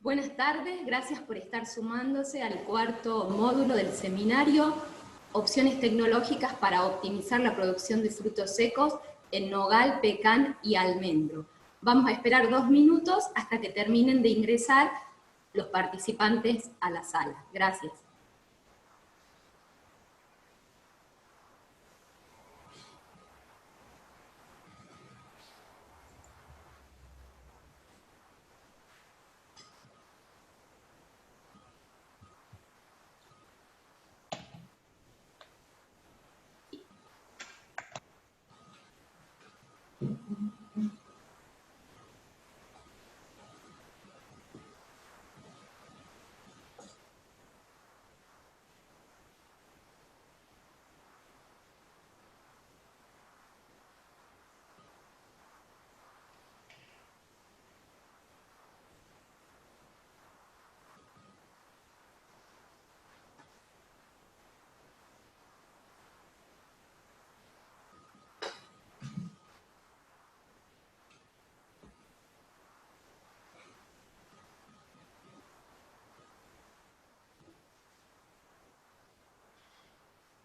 Buenas tardes, gracias por estar sumándose al cuarto módulo del seminario Opciones tecnológicas para optimizar la producción de frutos secos en nogal, pecan y almendro. Vamos a esperar 2 minutos hasta que terminen de ingresar los participantes a la sala. Gracias.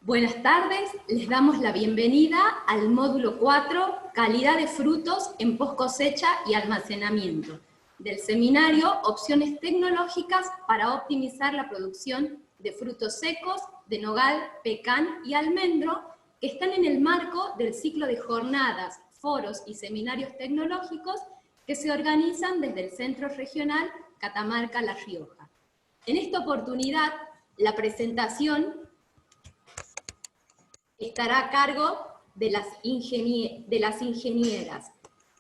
Buenas tardes, les damos la bienvenida al módulo 4, Calidad de frutos en post cosecha y almacenamiento, del seminario Opciones tecnológicas para optimizar la producción de frutos secos, de nogal, pecan y almendro, que están en el marco del ciclo de jornadas, foros y seminarios tecnológicos que se organizan desde el Centro Regional Catamarca-La Rioja. En esta oportunidad, la presentación estará a cargo de las ingenieras.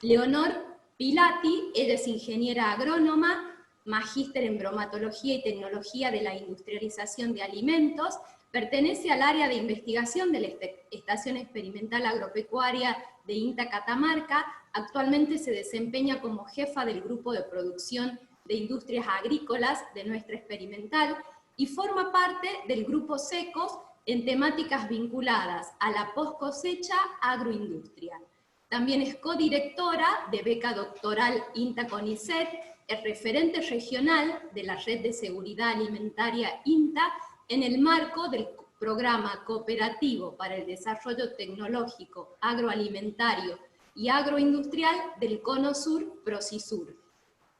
Leonor Pilati, ella es ingeniera agrónoma, magíster en bromatología y tecnología de la industrialización de alimentos, pertenece al área de investigación de la Estación Experimental Agropecuaria de INTA Catamarca, actualmente se desempeña como jefa del grupo de producción de industrias agrícolas de nuestra experimental y forma parte del grupo SECOS en temáticas vinculadas a la post-cosecha agroindustrial. También es codirectora de beca doctoral INTA CONICET, es referente regional de la Red de Seguridad Alimentaria INTA en el marco del Programa Cooperativo para el Desarrollo Tecnológico Agroalimentario y Agroindustrial del Cono Sur, PROCISUR.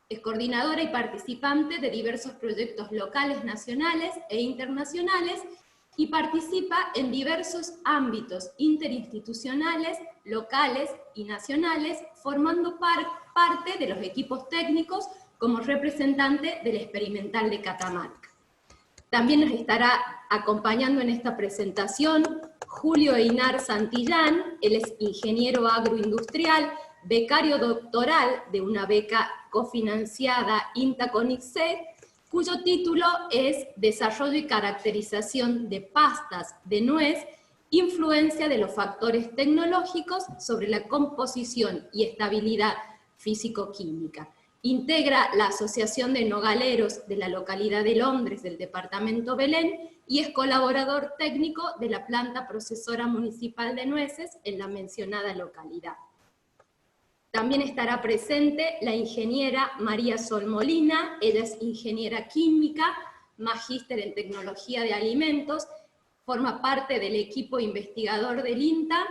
Es coordinadora y participante de diversos proyectos locales, nacionales e internacionales, y participa en diversos ámbitos interinstitucionales, locales y nacionales, formando parte de los equipos técnicos como representante del Experimental de Catamarca. También nos estará acompañando en esta presentación Julio Einar Santillán, él es ingeniero agroindustrial, becario doctoral de una beca cofinanciada INTA CONICET, cuyo título es Desarrollo y caracterización de pastas de nuez, influencia de los factores tecnológicos sobre la composición y estabilidad físico-química. Integra la Asociación de Nogaleros de la localidad de Londres del departamento Belén y es colaborador técnico de la planta procesora municipal de nueces en la mencionada localidad. También estará presente la ingeniera María Sol Molina, ella es ingeniera química, magíster en tecnología de alimentos, forma parte del equipo investigador del INTA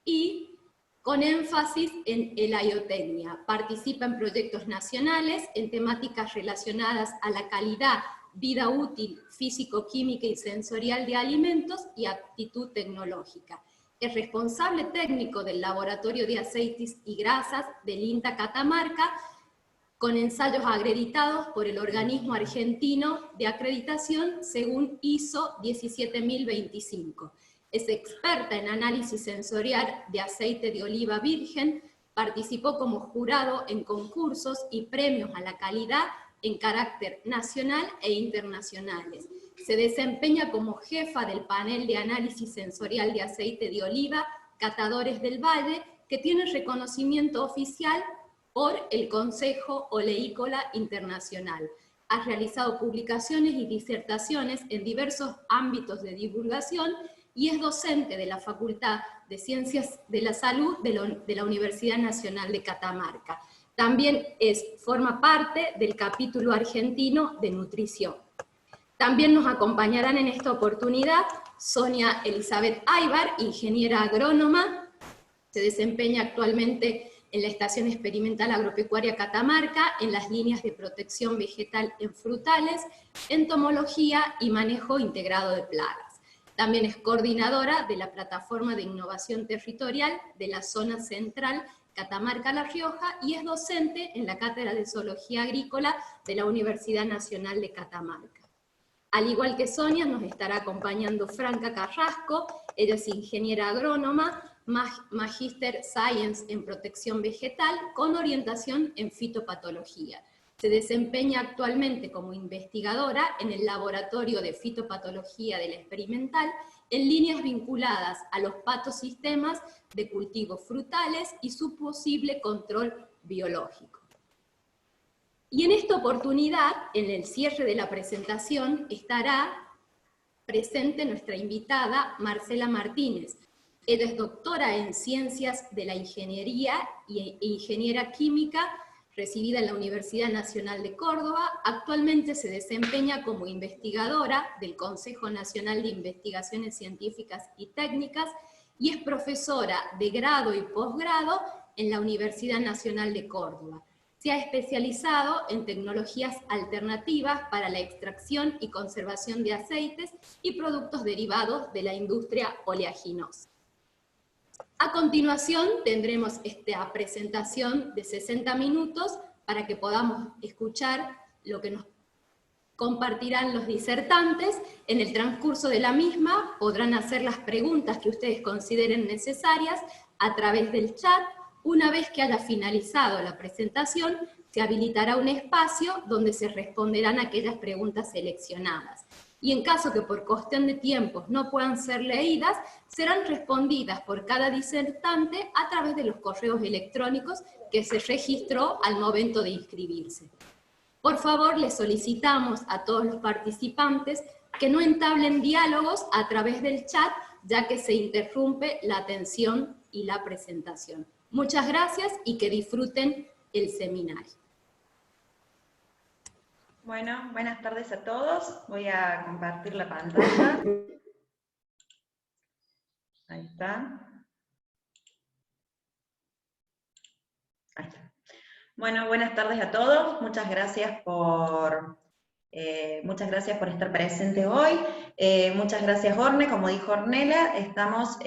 y con énfasis en heliotecnia. Participa en proyectos nacionales en temáticas relacionadas a la calidad, vida útil, físico-química y sensorial de alimentos y aptitud tecnológica. Es responsable técnico del Laboratorio de Aceites y Grasas del INTA Catamarca, con ensayos acreditados por el organismo argentino de acreditación según ISO 17025. Es experta en análisis sensorial de aceite de oliva virgen, participó como jurado en concursos y premios a la calidad en carácter nacional e internacionales. Se desempeña como jefa del panel de análisis sensorial de aceite de oliva, Catadores del Valle, que tiene reconocimiento oficial por el Consejo Oleícola Internacional. Ha realizado publicaciones y disertaciones en diversos ámbitos de divulgación y es docente de la Facultad de Ciencias de la Salud de la Universidad Nacional de Catamarca. También forma parte del capítulo argentino de nutrición. También nos acompañarán en esta oportunidad Sonia Elizabeth Aybar, ingeniera agrónoma, se desempeña actualmente en la Estación Experimental Agropecuaria Catamarca, en las líneas de protección vegetal en frutales, entomología y manejo integrado de plagas. También es coordinadora de la Plataforma de Innovación Territorial de la Zona Central Catamarca-La Rioja y es docente en la Cátedra de Zoología Agrícola de la Universidad Nacional de Catamarca. Al igual que Sonia, nos estará acompañando Franca Carrasco, ella es ingeniera agrónoma, Magister Science en protección vegetal con orientación en fitopatología. Se desempeña actualmente como investigadora en el Laboratorio de Fitopatología de la Experimental en líneas vinculadas a los patosistemas de cultivos frutales y su posible control biológico. Y en esta oportunidad, en el cierre de la presentación, estará presente nuestra invitada Marcela Martínez. Ella es doctora en Ciencias de la Ingeniería e ingeniera química, recibida en la Universidad Nacional de Córdoba. Actualmente se desempeña como investigadora del Consejo Nacional de Investigaciones Científicas y Técnicas y es profesora de grado y posgrado en la Universidad Nacional de Córdoba. Se ha especializado en tecnologías alternativas para la extracción y conservación de aceites y productos derivados de la industria oleaginosa. A continuación tendremos esta presentación de 60 minutos para que podamos escuchar lo que nos compartirán los disertantes. En el transcurso de la misma podrán hacer las preguntas que ustedes consideren necesarias a través del chat. Una vez que haya finalizado la presentación, se habilitará un espacio donde se responderán aquellas preguntas seleccionadas. Y en caso que por cuestión de tiempos no puedan ser leídas, serán respondidas por cada disertante a través de los correos electrónicos que se registró al momento de inscribirse. Por favor, les solicitamos a todos los participantes que no entablen diálogos a través del chat, ya que se interrumpe la atención y la presentación. Muchas gracias y que disfruten el seminario. Bueno, buenas tardes a todos. Voy a compartir la pantalla. Ahí está. Ahí está. Bueno, buenas tardes a todos. Muchas gracias por estar presente hoy. Muchas gracias, Orne. Como dijo Ornella, estamos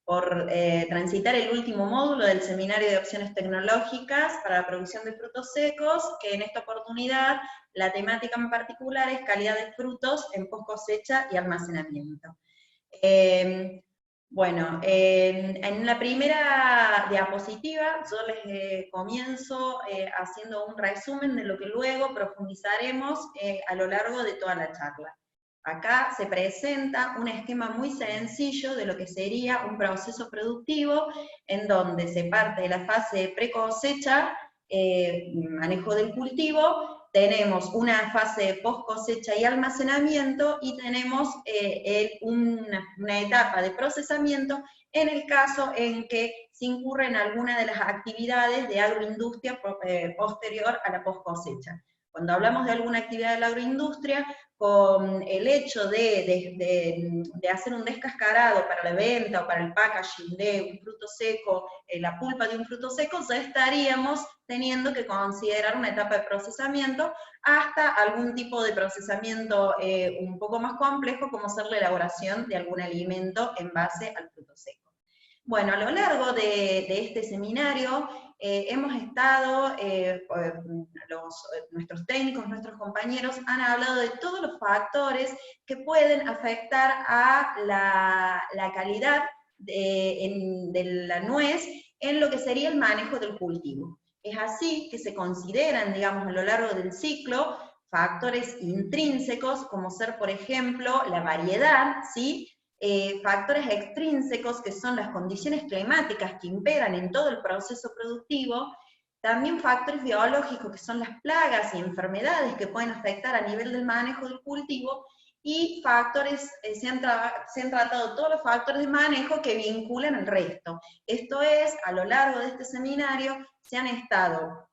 por transitar el último módulo del Seminario de Opciones Tecnológicas para la Producción de Frutos Secos, que en esta oportunidad la temática en particular es calidad de frutos en post cosecha y almacenamiento. Bueno, en la primera diapositiva yo les comienzo haciendo un resumen de lo que luego profundizaremos a lo largo de toda la charla. Acá se presenta un esquema muy sencillo de lo que sería un proceso productivo en donde se parte de la fase de pre-cosecha, manejo del cultivo, tenemos una fase de post-cosecha y almacenamiento, y tenemos una etapa de procesamiento en el caso en que se incurre en alguna de las actividades de agroindustria posterior a la post-cosecha. Cuando hablamos de alguna actividad de la agroindustria, con el hecho de hacer un descascarado para la venta o para el packaging de un fruto seco, la pulpa de un fruto seco, ya estaríamos teniendo que considerar una etapa de procesamiento hasta algún tipo de procesamiento un poco más complejo, como ser la elaboración de algún alimento en base al fruto seco. Bueno, a lo largo de este seminario hemos estado, nuestros técnicos, nuestros compañeros han hablado de todos los factores que pueden afectar a la calidad de la nuez en lo que sería el manejo del cultivo. Es así que se consideran, digamos, a lo largo del ciclo, factores intrínsecos, como ser, por ejemplo, la variedad, ¿sí? Factores extrínsecos, que son las condiciones climáticas que imperan en todo el proceso productivo, también factores biológicos, que son las plagas y enfermedades que pueden afectar a nivel del manejo del cultivo, y factores, se han tratado todos los factores de manejo que vinculan al resto. Esto es, a lo largo de este seminario se han estado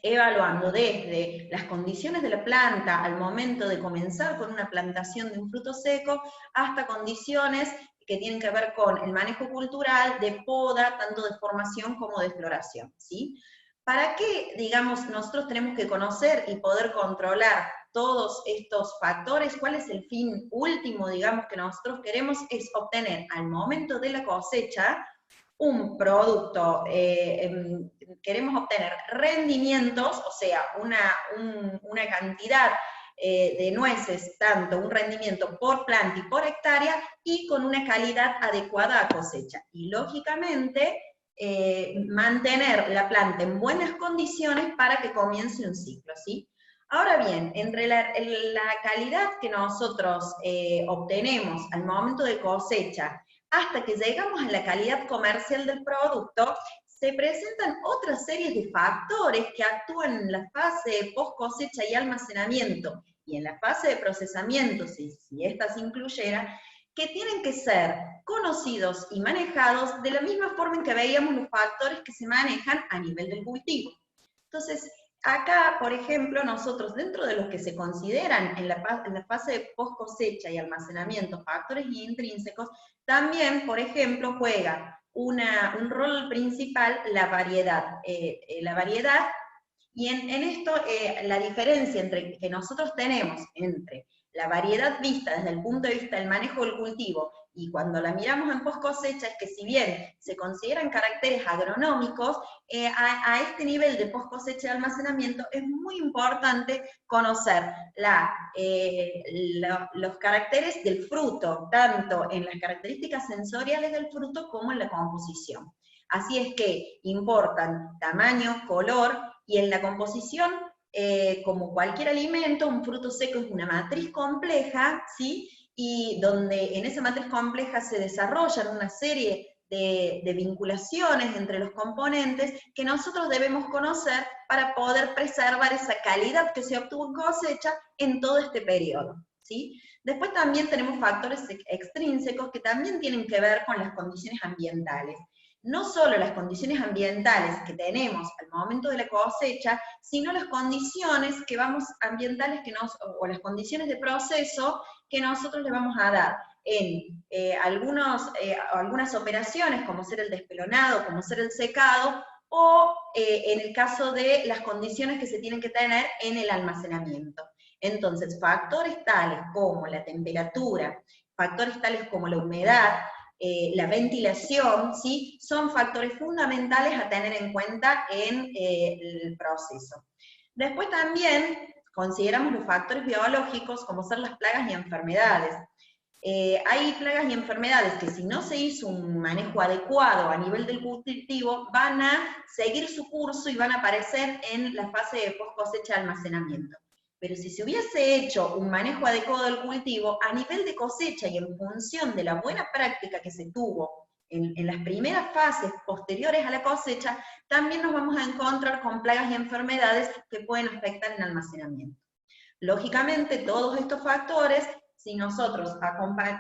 evaluando desde las condiciones de la planta al momento de comenzar con una plantación de un fruto seco, hasta condiciones que tienen que ver con el manejo cultural, de poda, tanto de formación como de floración, ¿sí? ¿Para qué, digamos, nosotros tenemos que conocer y poder controlar todos estos factores? ¿Cuál es el fin último, digamos, que nosotros queremos? Es obtener al momento de la cosecha un producto, queremos obtener rendimientos, o sea, una cantidad de nueces, tanto un rendimiento por planta y por hectárea, y con una calidad adecuada a cosecha. Y lógicamente, mantener la planta en buenas condiciones para que comience un ciclo, ¿sí? Ahora bien, entre la calidad que nosotros obtenemos al momento de cosecha hasta que llegamos a la calidad comercial del producto, se presentan otras series de factores que actúan en la fase de post cosecha y almacenamiento, y en la fase de procesamiento, si esta se incluyera, que tienen que ser conocidos y manejados de la misma forma en que veíamos los factores que se manejan a nivel del cultivo. Entonces, acá, por ejemplo, nosotros, dentro de los que se consideran en la fase de post cosecha y almacenamiento, factores intrínsecos, también, por ejemplo, juega un rol principal la variedad. Y en esto, la diferencia que nosotros tenemos entre la variedad vista desde el punto de vista del manejo del cultivo y cuando la miramos en post cosecha, es que si bien se consideran caracteres agronómicos, a este nivel de post cosecha y almacenamiento es muy importante conocer los caracteres del fruto, tanto en las características sensoriales del fruto como en la composición. Así es que importan tamaño, color, y en la composición, como cualquier alimento, un fruto seco es una matriz compleja, ¿sí? Y donde en esa matriz compleja se desarrollan una serie de vinculaciones entre los componentes que nosotros debemos conocer para poder preservar esa calidad que se obtuvo en cosecha en todo este periodo, ¿sí? Después también tenemos factores extrínsecos que también tienen que ver con las condiciones ambientales. No solo las condiciones ambientales que tenemos al momento de la cosecha, sino las condiciones ambientales o las condiciones de proceso que nosotros le vamos a dar en algunas operaciones, como ser el despelonado, como ser el secado, o en el caso de las condiciones que se tienen que tener en el almacenamiento. Entonces, factores tales como la temperatura, factores tales como la humedad, la ventilación, ¿sí? Son factores fundamentales a tener en cuenta en el proceso. Después también consideramos los factores biológicos, como ser las plagas y enfermedades. Hay plagas y enfermedades que si no se hizo un manejo adecuado a nivel del cultivo, van a seguir su curso y van a aparecer en la fase de post cosecha de almacenamiento. Pero si se hubiese hecho un manejo adecuado del cultivo, a nivel de cosecha y en función de la buena práctica que se tuvo en las primeras fases posteriores a la cosecha, también nos vamos a encontrar con plagas y enfermedades que pueden afectar en almacenamiento. Lógicamente, todos estos factores, si nosotros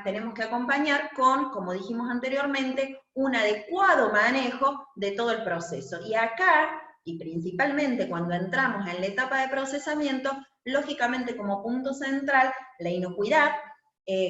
tenemos que acompañar con, como dijimos anteriormente, un adecuado manejo de todo el proceso. Y acá, y principalmente cuando entramos en la etapa de procesamiento, lógicamente como punto central, la inocuidad.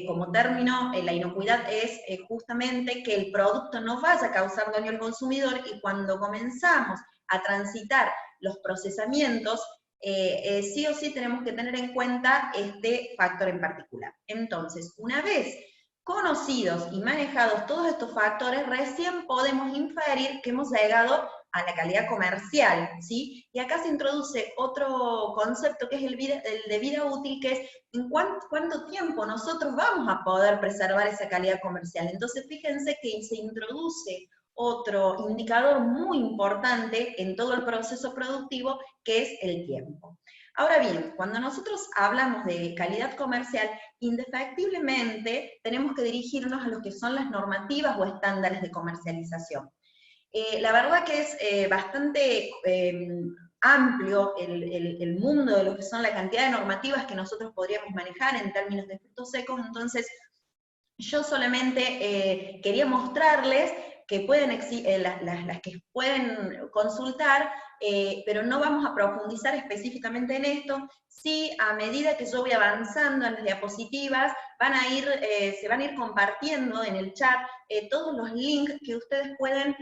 Como término, la inocuidad es justamente que el producto no vaya a causar daño al consumidor, y cuando comenzamos a transitar los procesamientos, sí o sí tenemos que tener en cuenta este factor en particular. Entonces, una vez conocidos y manejados todos estos factores, recién podemos inferir que hemos llegado a la calidad comercial, ¿sí? Y acá se introduce otro concepto que es el de vida útil, que es en cuánto tiempo nosotros vamos a poder preservar esa calidad comercial. Entonces, fíjense que se introduce otro indicador muy importante en todo el proceso productivo, que es el tiempo. Ahora bien, cuando nosotros hablamos de calidad comercial, indefectiblemente tenemos que dirigirnos a lo que son las normativas o estándares de comercialización. La verdad que es bastante amplio el mundo de lo que son la cantidad de normativas que nosotros podríamos manejar en términos de frutos secos, entonces yo solamente quería mostrarles que pueden las que pueden consultar, pero no vamos a profundizar específicamente en esto. Sí, a medida que yo voy avanzando en las diapositivas, se van a ir compartiendo en el chat todos los links que ustedes pueden,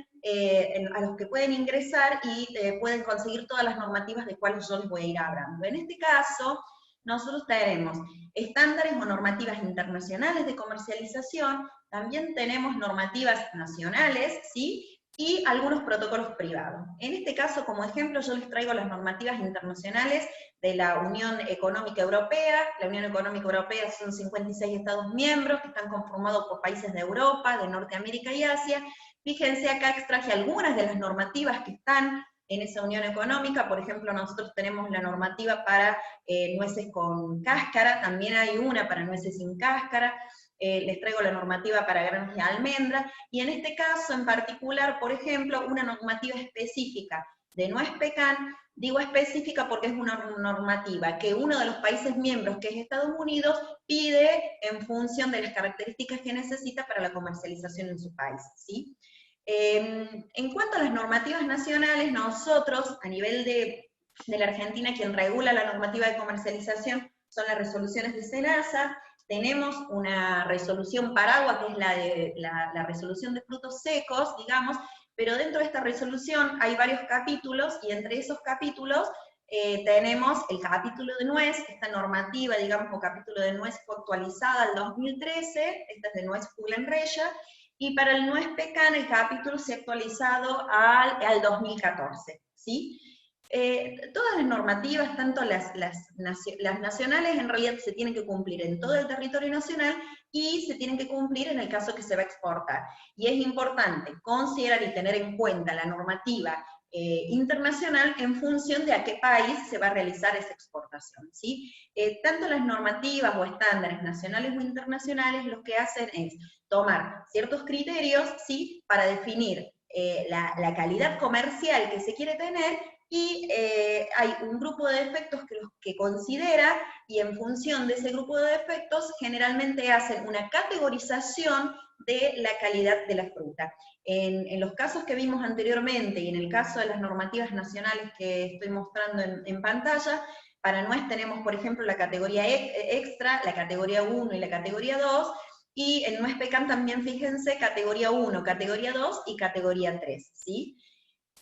a los que pueden ingresar y pueden conseguir todas las normativas de cuales yo les voy a ir hablando. En este caso, nosotros tenemos estándares o normativas internacionales de comercialización, también tenemos normativas nacionales, ¿sí? Y algunos protocolos privados. En este caso, como ejemplo, yo les traigo las normativas internacionales de la Unión Económica Europea. La Unión Económica Europea son 56 Estados miembros que están conformados por países de Europa, de Norteamérica y Asia. Fíjense, acá extraje algunas de las normativas que están en esa unión económica. Por ejemplo, nosotros tenemos la normativa para nueces con cáscara, también hay una para nueces sin cáscara, les traigo la normativa para granos de almendra, y en este caso en particular, por ejemplo, una normativa específica de nuez pecan. Digo específica porque es una normativa que uno de los países miembros, que es Estados Unidos, pide en función de las características que necesita para la comercialización en su país, ¿sí? En cuanto a las normativas nacionales, nosotros, a nivel de la Argentina, quien regula la normativa de comercialización son las resoluciones de SENASA. Tenemos una resolución paraguas, que es la resolución de frutos secos, digamos, pero dentro de esta resolución hay varios capítulos, y entre esos capítulos tenemos el capítulo de nuez. Esta normativa, digamos, o capítulo de nuez fue actualizada al 2013, esta es de nuez Fulgenreya, y para el nuez pecan el capítulo se ha actualizado al 2014, ¿sí? Todas las normativas, tanto las nacionales, en realidad se tienen que cumplir en todo el territorio nacional, y se tienen que cumplir en el caso que se va a exportar. Y es importante considerar y tener en cuenta la normativa internacional en función de a qué país se va a realizar esa exportación, ¿sí? Tanto las normativas o estándares nacionales o internacionales lo que hacen es tomar ciertos criterios, ¿sí?, para definir la calidad comercial que se quiere tener, y hay un grupo de defectos que considera, y en función de ese grupo de defectos generalmente hacen una categorización de la calidad de la fruta. En los casos que vimos anteriormente, y en el caso de las normativas nacionales que estoy mostrando en pantalla, para nuez tenemos, por ejemplo, la categoría extra, la categoría 1 y la categoría 2, y en nuez pecan también, fíjense, categoría 1, categoría 2 y categoría 3, ¿sí?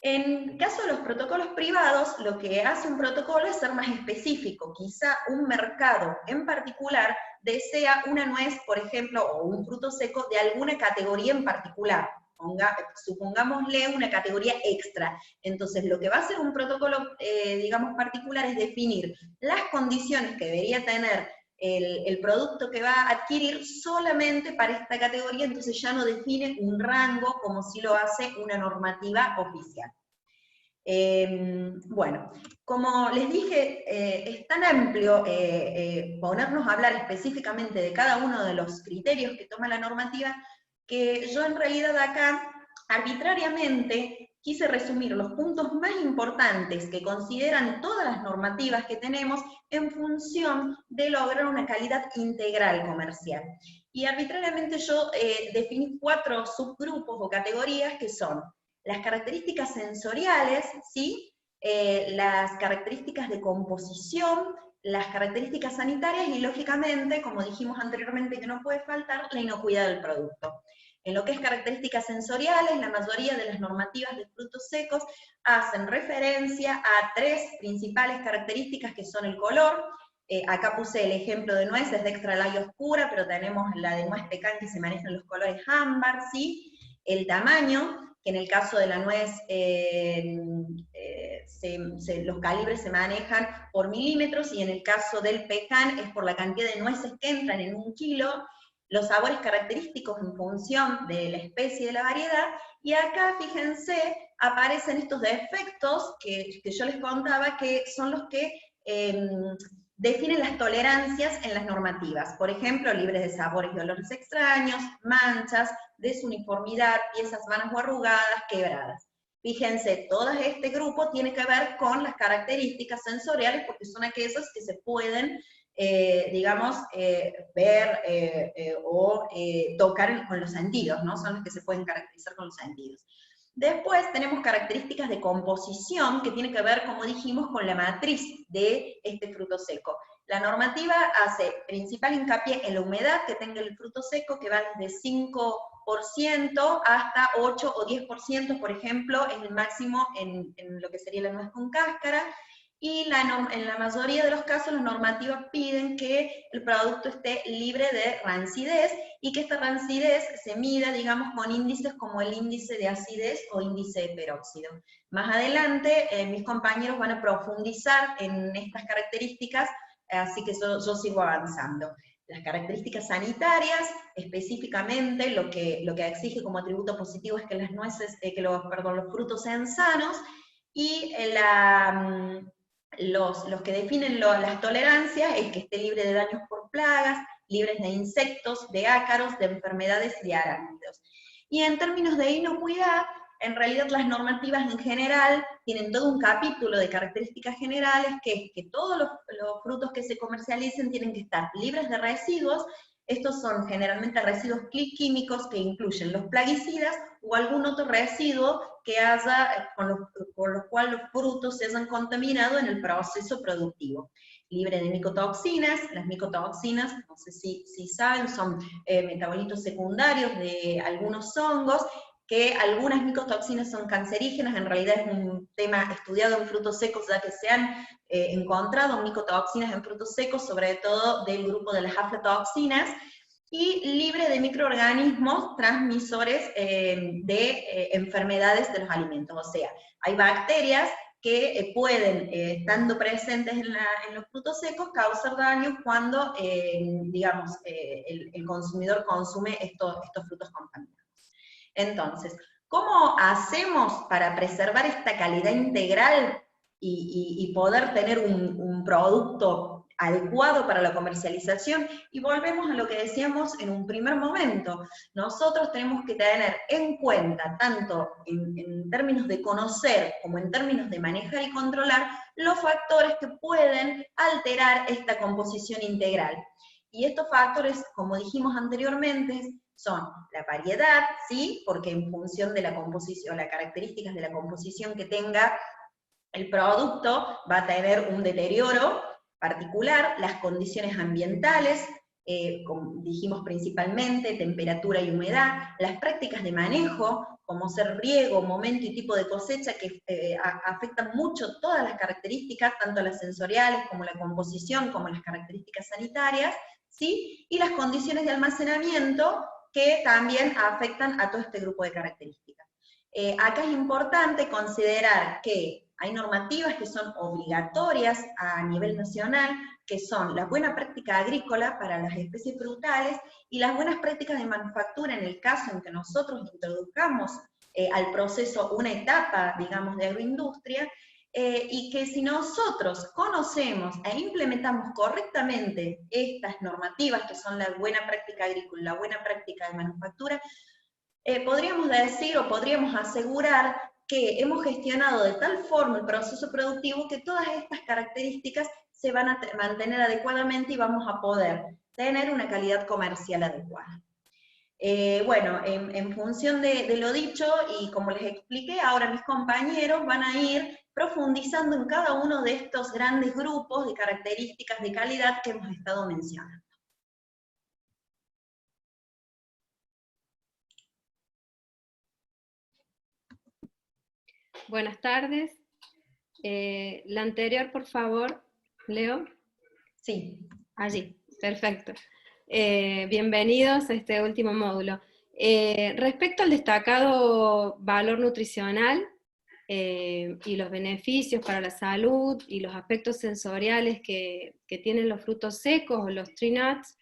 En caso de los protocolos privados, lo que hace un protocolo es ser más específico. Quizá un mercado en particular desea una nuez, por ejemplo, o un fruto seco de alguna categoría en particular. Supongámosle una categoría extra. Entonces, lo que va a hacer un protocolo, digamos, particular es definir las condiciones que debería tener el producto que va a adquirir solamente para esta categoría, entonces ya no define un rango como si lo hace una normativa oficial. Bueno, como les dije, es tan amplio ponernos a hablar específicamente de cada uno de los criterios que toma la normativa, que yo en realidad acá arbitrariamente quise resumir los puntos más importantes que consideran todas las normativas que tenemos en función de lograr una calidad integral comercial. Y arbitrariamente yo definí 4 subgrupos o categorías, que son las características sensoriales, ¿sí? Las características de composición, las características sanitarias y, lógicamente, como dijimos anteriormente que no puede faltar, la inocuidad del producto. En lo que es características sensoriales, la mayoría de las normativas de frutos secos hacen referencia a 3 principales características, que son el color. Acá puse el ejemplo de nueces de extra light oscura, pero tenemos la de nuez pecan que se manejan los colores ámbar, ¿sí? El tamaño, que en el caso de la nuez los calibres se manejan por milímetros, y en el caso del pecan es por la cantidad de nueces que entran en 1 kilo, los sabores característicos en función de la especie y de la variedad, y acá, fíjense, aparecen estos defectos que yo les contaba, que son los que definen las tolerancias en las normativas. Por ejemplo, libres de sabores y olores extraños, manchas, desuniformidad, piezas vanas o arrugadas, quebradas. Fíjense, todo este grupo tiene que ver con las características sensoriales porque son aquellas que se pueden, digamos, ver o tocar con los sentidos, ¿no? Son las que se pueden caracterizar con los sentidos. Después tenemos características de composición que tiene que ver, como dijimos, con la matriz de este fruto seco. La normativa hace principal hincapié en la humedad que tenga el fruto seco, que va desde 5% hasta 8 o 10%, por ejemplo, es el máximo en lo que sería la nuez con cáscara, y en la mayoría de los casos las normativas piden que el producto esté libre de rancidez, y que esta rancidez se mida, digamos, con índices como el índice de acidez o índice de peróxido. Más adelante, mis compañeros van a profundizar en estas características, así que yo sigo avanzando. Las características sanitarias, específicamente, lo que exige como atributo positivo es que las nueces, los frutos sean sanos, y los que definen las tolerancias es que esté libre de daños por plagas, libres de insectos, de ácaros, de enfermedades y de arácnidos. Y en términos de inocuidad, en realidad las normativas en general tienen todo un capítulo de características generales, que es que todos los frutos que se comercialicen tienen que estar libres de residuos. Estos son generalmente residuos químicos que incluyen los plaguicidas o algún otro residuo que haya, por los cuales los frutos se hayan contaminado en el proceso productivo. Libre de micotoxinas. Las micotoxinas, no sé si saben, son metabolitos secundarios de algunos hongos, que algunas micotoxinas son cancerígenas. En realidad es un tema estudiado en frutos secos, ya que se han encontrado micotoxinas en frutos secos, sobre todo del grupo de las aflatoxinas, y libre de microorganismos transmisores de enfermedades de los alimentos. O sea, hay bacterias que pueden, estando presentes en los frutos secos, causar daño cuando, digamos, el consumidor consume estos frutos contaminados. Entonces, ¿cómo hacemos para preservar esta calidad integral y poder tener un producto adecuado para la comercialización? Y volvemos a lo que decíamos en un primer momento. Nosotros tenemos que tener en cuenta, tanto en términos de conocer como en términos de manejar y controlar, los factores que pueden alterar esta composición integral. Y estos factores, como dijimos anteriormente, son la variedad, ¿sí? Porque en función de la composición, las características de la composición que tenga el producto, va a tener un deterioro particular. Las condiciones ambientales, como dijimos principalmente, temperatura y humedad. Las prácticas de manejo, como ser riego, momento y tipo de cosecha, que afectan mucho todas las características, tanto las sensoriales como la composición, como las características sanitarias, ¿sí? Y las condiciones de almacenamiento, que también afectan a todo este grupo de características. Acá es importante considerar que hay normativas que son obligatorias a nivel nacional, que son la buena práctica agrícola para las especies frutales y las buenas prácticas de manufactura en el caso en que nosotros introduzcamos al proceso una etapa, digamos, de agroindustria, y que si nosotros conocemos e implementamos correctamente estas normativas, que son la buena práctica agrícola y la buena práctica de manufactura, podríamos decir o podríamos asegurar que hemos gestionado de tal forma el proceso productivo que todas estas características se van a mantener adecuadamente y vamos a poder tener una calidad comercial adecuada. Bueno, en función de lo dicho, y como les expliqué, ahora mis compañeros van a ir profundizando en cada uno de estos grandes grupos de características de calidad que hemos estado mencionando. Buenas tardes. La anterior, por favor, Leo. Sí. Allí, perfecto. Bienvenidos a este último módulo. Respecto al destacado valor nutricional y los beneficios para la salud y los aspectos sensoriales que tienen los frutos secos o los tree nuts,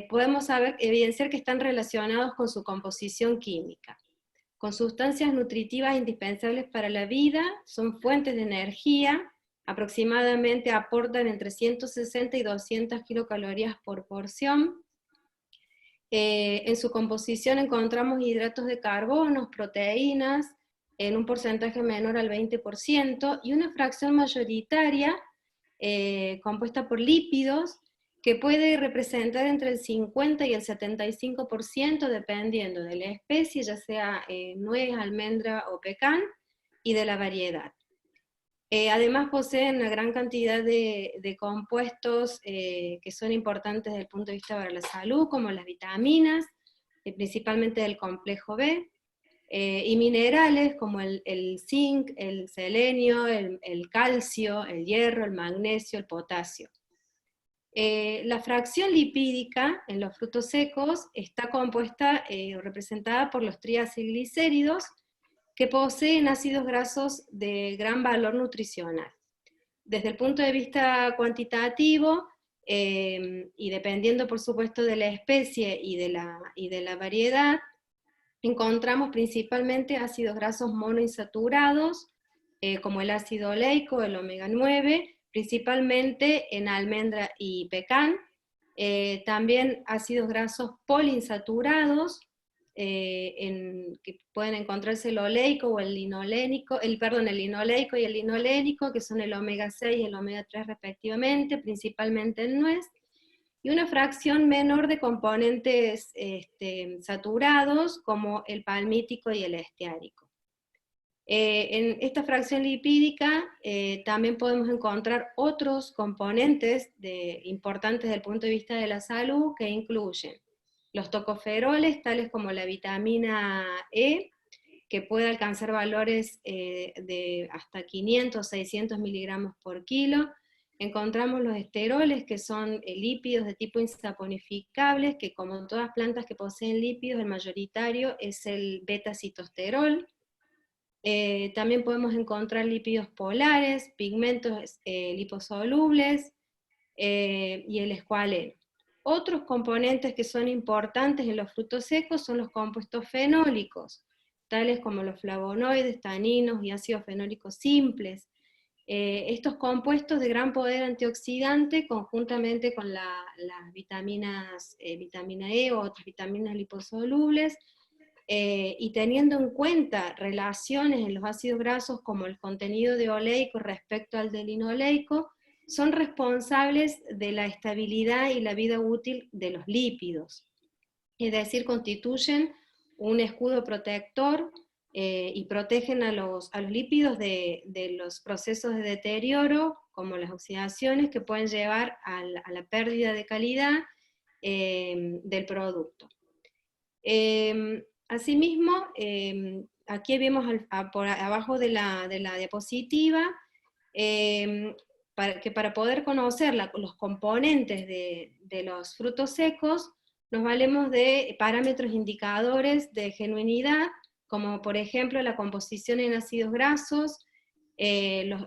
podemos evidenciar que están relacionados con su composición química, con sustancias nutritivas indispensables para la vida, son fuentes de energía, aproximadamente aportan entre 160 y 200 kilocalorías por porción. En su composición encontramos hidratos de carbono, proteínas, en un porcentaje menor al 20%, y una fracción mayoritaria compuesta por lípidos, que puede representar entre el 50 y el 75% dependiendo de la especie, ya sea nuez, almendra o pecan, y de la variedad. Además poseen una gran cantidad de compuestos que son importantes desde el punto de vista para la salud, como las vitaminas, principalmente del complejo B, y minerales como el zinc, el selenio, el calcio, el hierro, el magnesio, el potasio. La fracción lipídica en los frutos secos está compuesta o representada por los triacilglicéridos, que poseen ácidos grasos de gran valor nutricional. Desde el punto de vista cuantitativo, y dependiendo por supuesto de la especie y de la variedad, encontramos principalmente ácidos grasos monoinsaturados, como el ácido oleico, el omega 9, principalmente en almendra y pecan, también ácidos grasos poliinsaturados, que pueden encontrarse el oleico o el linolénico, el linoleico y el linolénico, que son el omega 6 y el omega 3 respectivamente, principalmente en nuez, y una fracción menor de componentes saturados, como el palmítico y el esteárico. En esta fracción lipídica también podemos encontrar otros componentes importantes desde el punto de vista de la salud, que incluyen los tocoferoles, tales como la vitamina E, que puede alcanzar valores de hasta 500 o 600 miligramos por kilo. Encontramos los esteroles, que son lípidos de tipo insaponificables, que como en todas plantas que poseen lípidos, el mayoritario es el beta-citosterol. También podemos encontrar lípidos polares, pigmentos liposolubles y el escualeno. Otros componentes que son importantes en los frutos secos son los compuestos fenólicos, tales como los flavonoides, taninos y ácidos fenólicos simples. Estos compuestos de gran poder antioxidante, conjuntamente con las vitaminas, vitamina E o otras vitaminas liposolubles, y teniendo en cuenta relaciones en los ácidos grasos como el contenido de oleico respecto al de linoleico, son responsables de la estabilidad y la vida útil de los lípidos. Es decir, constituyen un escudo protector y protegen a los lípidos de los procesos de deterioro, como las oxidaciones, que pueden llevar a la pérdida de calidad del producto. Asimismo, aquí vemos por abajo de la diapositiva, que para poder conocer los componentes de los frutos secos, nos valemos de parámetros indicadores de genuinidad, como por ejemplo la composición en ácidos grasos, la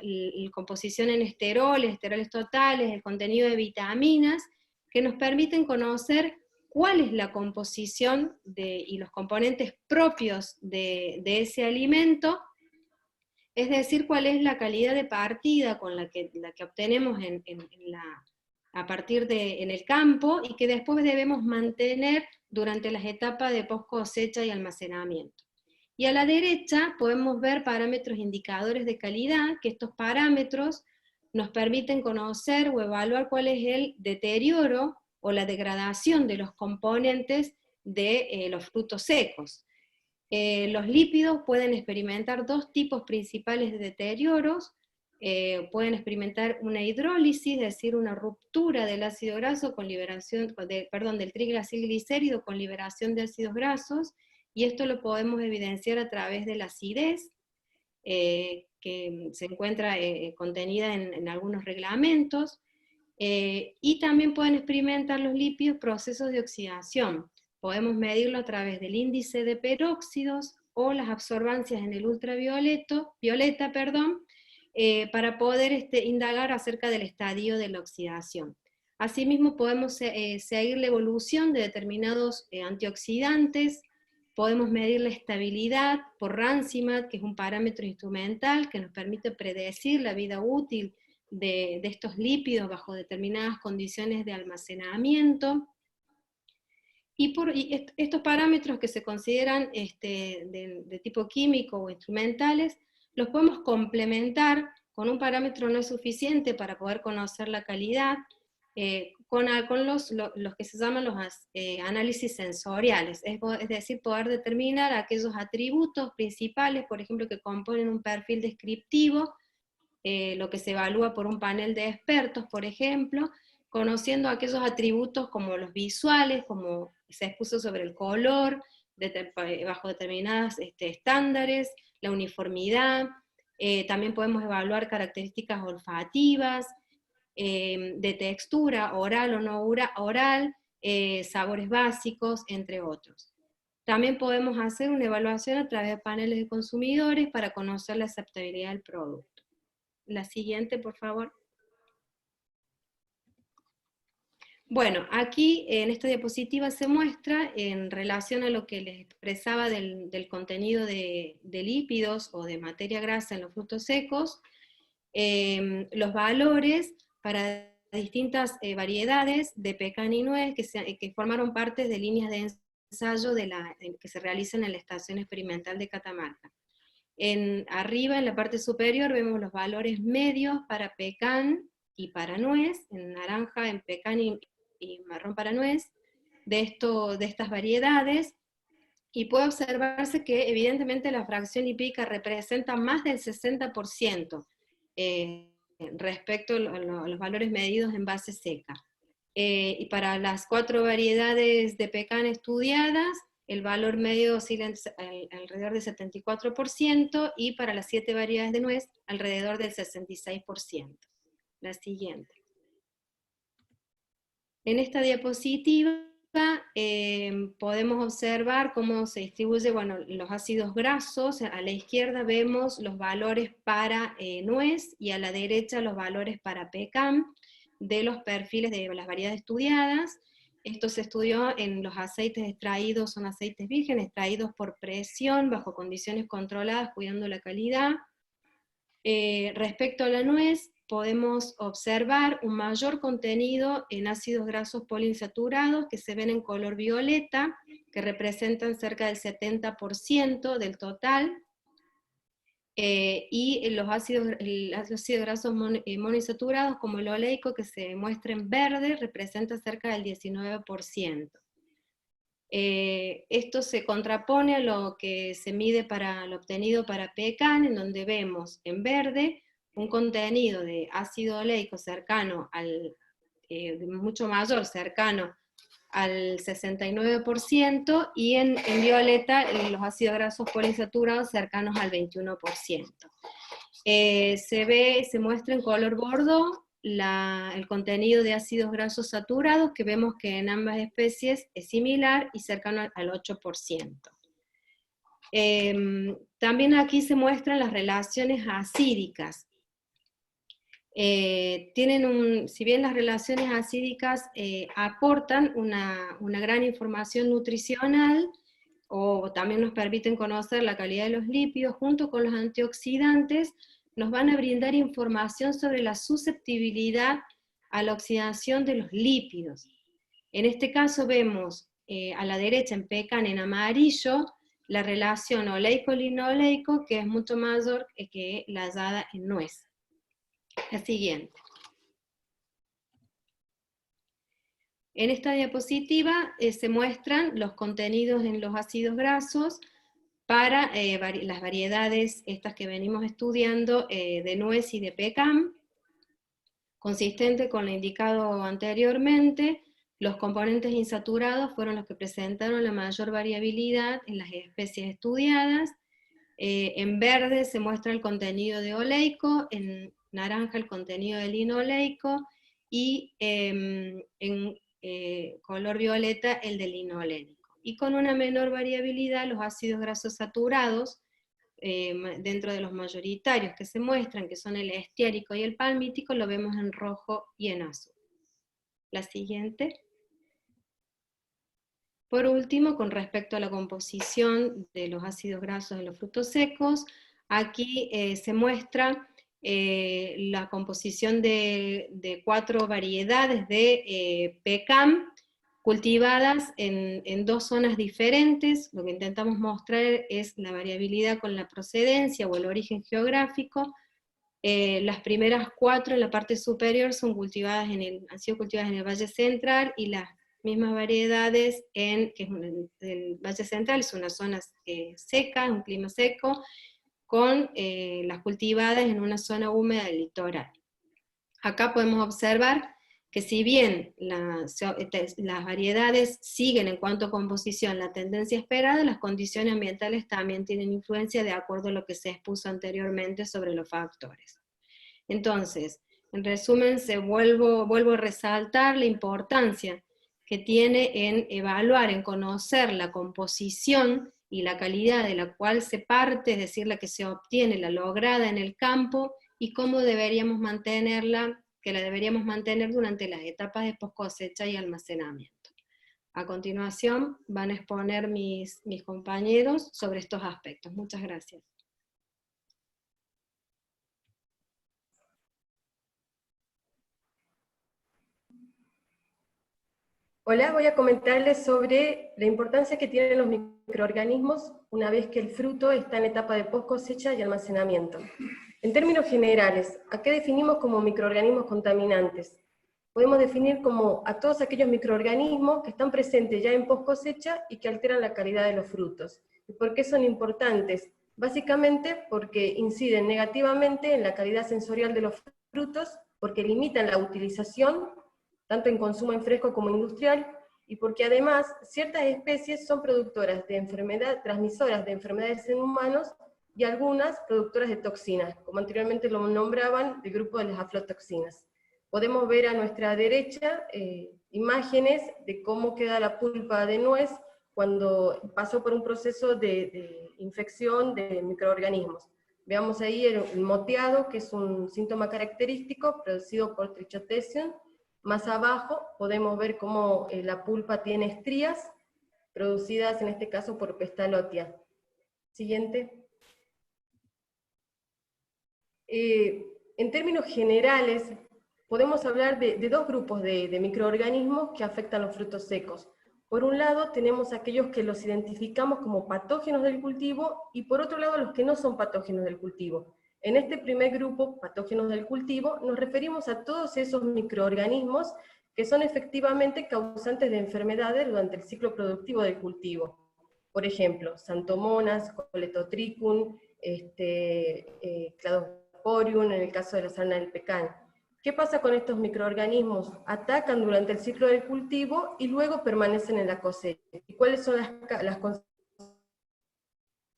composición en esteroles totales, el contenido de vitaminas, que nos permiten conocer cuál es la composición y los componentes propios de ese alimento, es decir, cuál es la calidad de partida con la que obtenemos a partir en el campo, y que después debemos mantener durante las etapas de post cosecha y almacenamiento. Y a la derecha podemos ver parámetros indicadores de calidad, que estos parámetros nos permiten conocer o evaluar cuál es el deterioro o la degradación de los componentes de los frutos secos. Los lípidos pueden experimentar dos tipos principales de deterioros. Pueden experimentar una hidrólisis, es decir, una ruptura del ácido graso con liberación, del triglicérido con liberación de ácidos grasos, y esto lo podemos evidenciar a través de la acidez, que se encuentra contenida en algunos reglamentos, y también pueden experimentar los lípidos procesos de oxidación. Podemos medirlo a través del índice de peróxidos o las absorbancias en el ultravioleta, para poder indagar acerca del estadio de la oxidación. Asimismo, podemos seguir la evolución de determinados antioxidantes, podemos medir la estabilidad por Rancimat, que es un parámetro instrumental que nos permite predecir la vida útil de estos lípidos bajo determinadas condiciones de almacenamiento. Y estos parámetros que se consideran de tipo químico o instrumentales, los podemos complementar con un parámetro no suficiente para poder conocer la calidad, con los que se llaman los análisis sensoriales, es decir, poder determinar aquellos atributos principales, por ejemplo, que componen un perfil descriptivo, lo que se evalúa por un panel de expertos, por ejemplo, conociendo aquellos atributos como los visuales, como se expuso sobre el color, bajo determinados estándares, la uniformidad, también podemos evaluar características olfativas, de textura, oral o no oral, sabores básicos, entre otros. También podemos hacer una evaluación a través de paneles de consumidores para conocer la aceptabilidad del producto. La siguiente, por favor. Bueno, aquí en esta diapositiva se muestra, en relación a lo que les expresaba del contenido de lípidos o de materia grasa en los frutos secos, los valores para distintas variedades de pecan y nuez que formaron parte de líneas de ensayo que se realizan en la Estación Experimental de Catamarca. Arriba, en la parte superior, vemos los valores medios para pecan y para nuez, en naranja en pecan y marrón para nuez, de estas variedades, y puede observarse que evidentemente la fracción lipídica representa más del 60%, respecto a los valores medidos en base seca. Y para las 4 variedades de pecan estudiadas, el valor medio oscila alrededor del 74%, y para las 7 variedades de nuez, alrededor del 66%. La siguiente. En esta diapositiva podemos observar cómo se distribuye, los ácidos grasos. A la izquierda vemos los valores para nuez, y a la derecha los valores para pecan, de los perfiles de las variedades estudiadas. Esto se estudió en los aceites extraídos, son aceites vírgenes, extraídos por presión, bajo condiciones controladas, cuidando la calidad. Respecto a la nuez, podemos observar un mayor contenido en ácidos grasos poliinsaturados, que se ven en color violeta, que representan cerca del 70% del total, y los ácidos grasos monoinsaturados, como el oleico, que se muestra en verde, representa cerca del 19%. Esto se contrapone a lo que se mide para lo obtenido para pecan, en donde vemos en verde un contenido de ácido oleico cercano mucho mayor, cercano al 69%, y en violeta los ácidos grasos poliinsaturados cercanos al 21%. Se muestra en color bordo el contenido de ácidos grasos saturados, que vemos que en ambas especies es similar y cercano al 8%. También aquí se muestran las relaciones acídicas. Si bien las relaciones acídicas aportan una gran información nutricional, o también nos permiten conocer la calidad de los lípidos, junto con los antioxidantes, nos van a brindar información sobre la susceptibilidad a la oxidación de los lípidos. En este caso vemos a la derecha en pecan en amarillo la relación oleico-linoleico, que es mucho mayor que la hallada en nuez. La siguiente. En esta diapositiva se muestran los contenidos en los ácidos grasos para las variedades estas que venimos estudiando de nuez y de pecan. Consistente con lo indicado anteriormente, los componentes insaturados fueron los que presentaron la mayor variabilidad en las especies estudiadas. En verde se muestra el contenido de oleico, en naranja el contenido de linoleico, y en color violeta el de linolénico. Y con una menor variabilidad los ácidos grasos saturados, dentro de los mayoritarios que se muestran, que son el estiérico y el palmítico, lo vemos en rojo y en azul. La siguiente. Por último, con respecto a la composición de los ácidos grasos en los frutos secos, aquí se muestra la composición de 4 variedades de pecan, cultivadas en dos zonas diferentes. Lo que intentamos mostrar es la variabilidad con la procedencia o el origen geográfico. Las primeras 4 en la parte superior han sido cultivadas en el Valle Central, y las mismas variedades que es el Valle Central es una zona seca, un clima seco, con las cultivadas en una zona húmeda del litoral. Acá podemos observar que si bien las variedades siguen en cuanto a composición la tendencia esperada, las condiciones ambientales también tienen influencia de acuerdo a lo que se expuso anteriormente sobre los factores. Entonces, en resumen, vuelvo a resaltar la importancia que tiene en evaluar, en conocer la composición y la calidad de la cual se parte, es decir, la que se obtiene, la lograda en el campo, y cómo deberíamos mantenerla, que la deberíamos mantener durante las etapas de post cosecha y almacenamiento. A continuación van a exponer mis compañeros sobre estos aspectos. Muchas gracias. Hola, voy a comentarles sobre la importancia que tienen los microorganismos una vez que el fruto está en etapa de post cosecha y almacenamiento. En términos generales, ¿a qué definimos como microorganismos contaminantes? Podemos definir como a todos aquellos microorganismos que están presentes ya en post cosecha y que alteran la calidad de los frutos. ¿Y por qué son importantes? Básicamente porque inciden negativamente en la calidad sensorial de los frutos, porque limitan la utilización, tanto en consumo en fresco como industrial, y porque además ciertas especies son transmisoras de enfermedades en humanos, y algunas productoras de toxinas, como anteriormente lo nombraban, el grupo de las aflatoxinas. Podemos ver a nuestra derecha imágenes de cómo queda la pulpa de nuez cuando pasó por un proceso de infección de microorganismos. Veamos ahí el moteado, que es un síntoma característico producido por Trichotherium. Más abajo podemos ver cómo la pulpa tiene estrías, producidas en este caso por Pestalotia. Siguiente. En términos generales, podemos hablar de dos grupos de microorganismos que afectan los frutos secos. Por un lado tenemos aquellos que los identificamos como patógenos del cultivo, y por otro lado los que no son patógenos del cultivo. En este primer grupo, patógenos del cultivo, nos referimos a todos esos microorganismos que son efectivamente causantes de enfermedades durante el ciclo productivo del cultivo. Por ejemplo, Xanthomonas, Coletotrichum, Cladosporium, en el caso de la sarna del pecan. ¿Qué pasa con estos microorganismos? Atacan durante el ciclo del cultivo y luego permanecen en la cosecha. ¿Y cuáles son las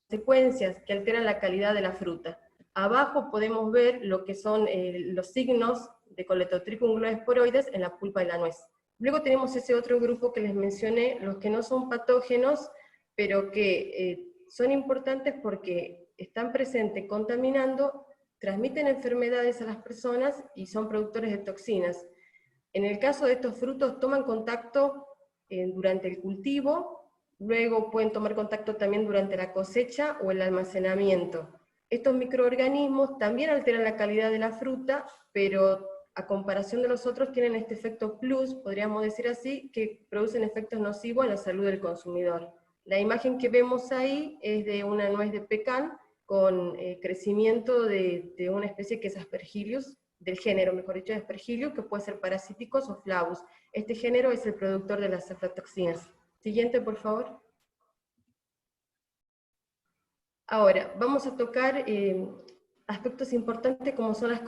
consecuencias que alteran la calidad de la fruta? Abajo podemos ver lo que son los signos de Coletotrichum gloesporoides en la pulpa de la nuez. Luego tenemos ese otro grupo que les mencioné, los que no son patógenos, pero que son importantes porque están presentes contaminando, transmiten enfermedades a las personas y son productores de toxinas. En el caso de estos frutos toman contacto durante el cultivo, luego pueden tomar contacto también durante la cosecha o el almacenamiento. Estos microorganismos también alteran la calidad de la fruta, pero a comparación de los otros tienen este efecto plus, podríamos decir así, que producen efectos nocivos a la salud del consumidor. La imagen que vemos ahí es de una nuez de pecan con crecimiento de una especie que es Aspergillus, del género, mejor dicho, de Aspergillus, que puede ser parasíticos o flavus. Este género es el productor de las aflatoxinas. Siguiente, por favor. Ahora, vamos a tocar aspectos importantes como son las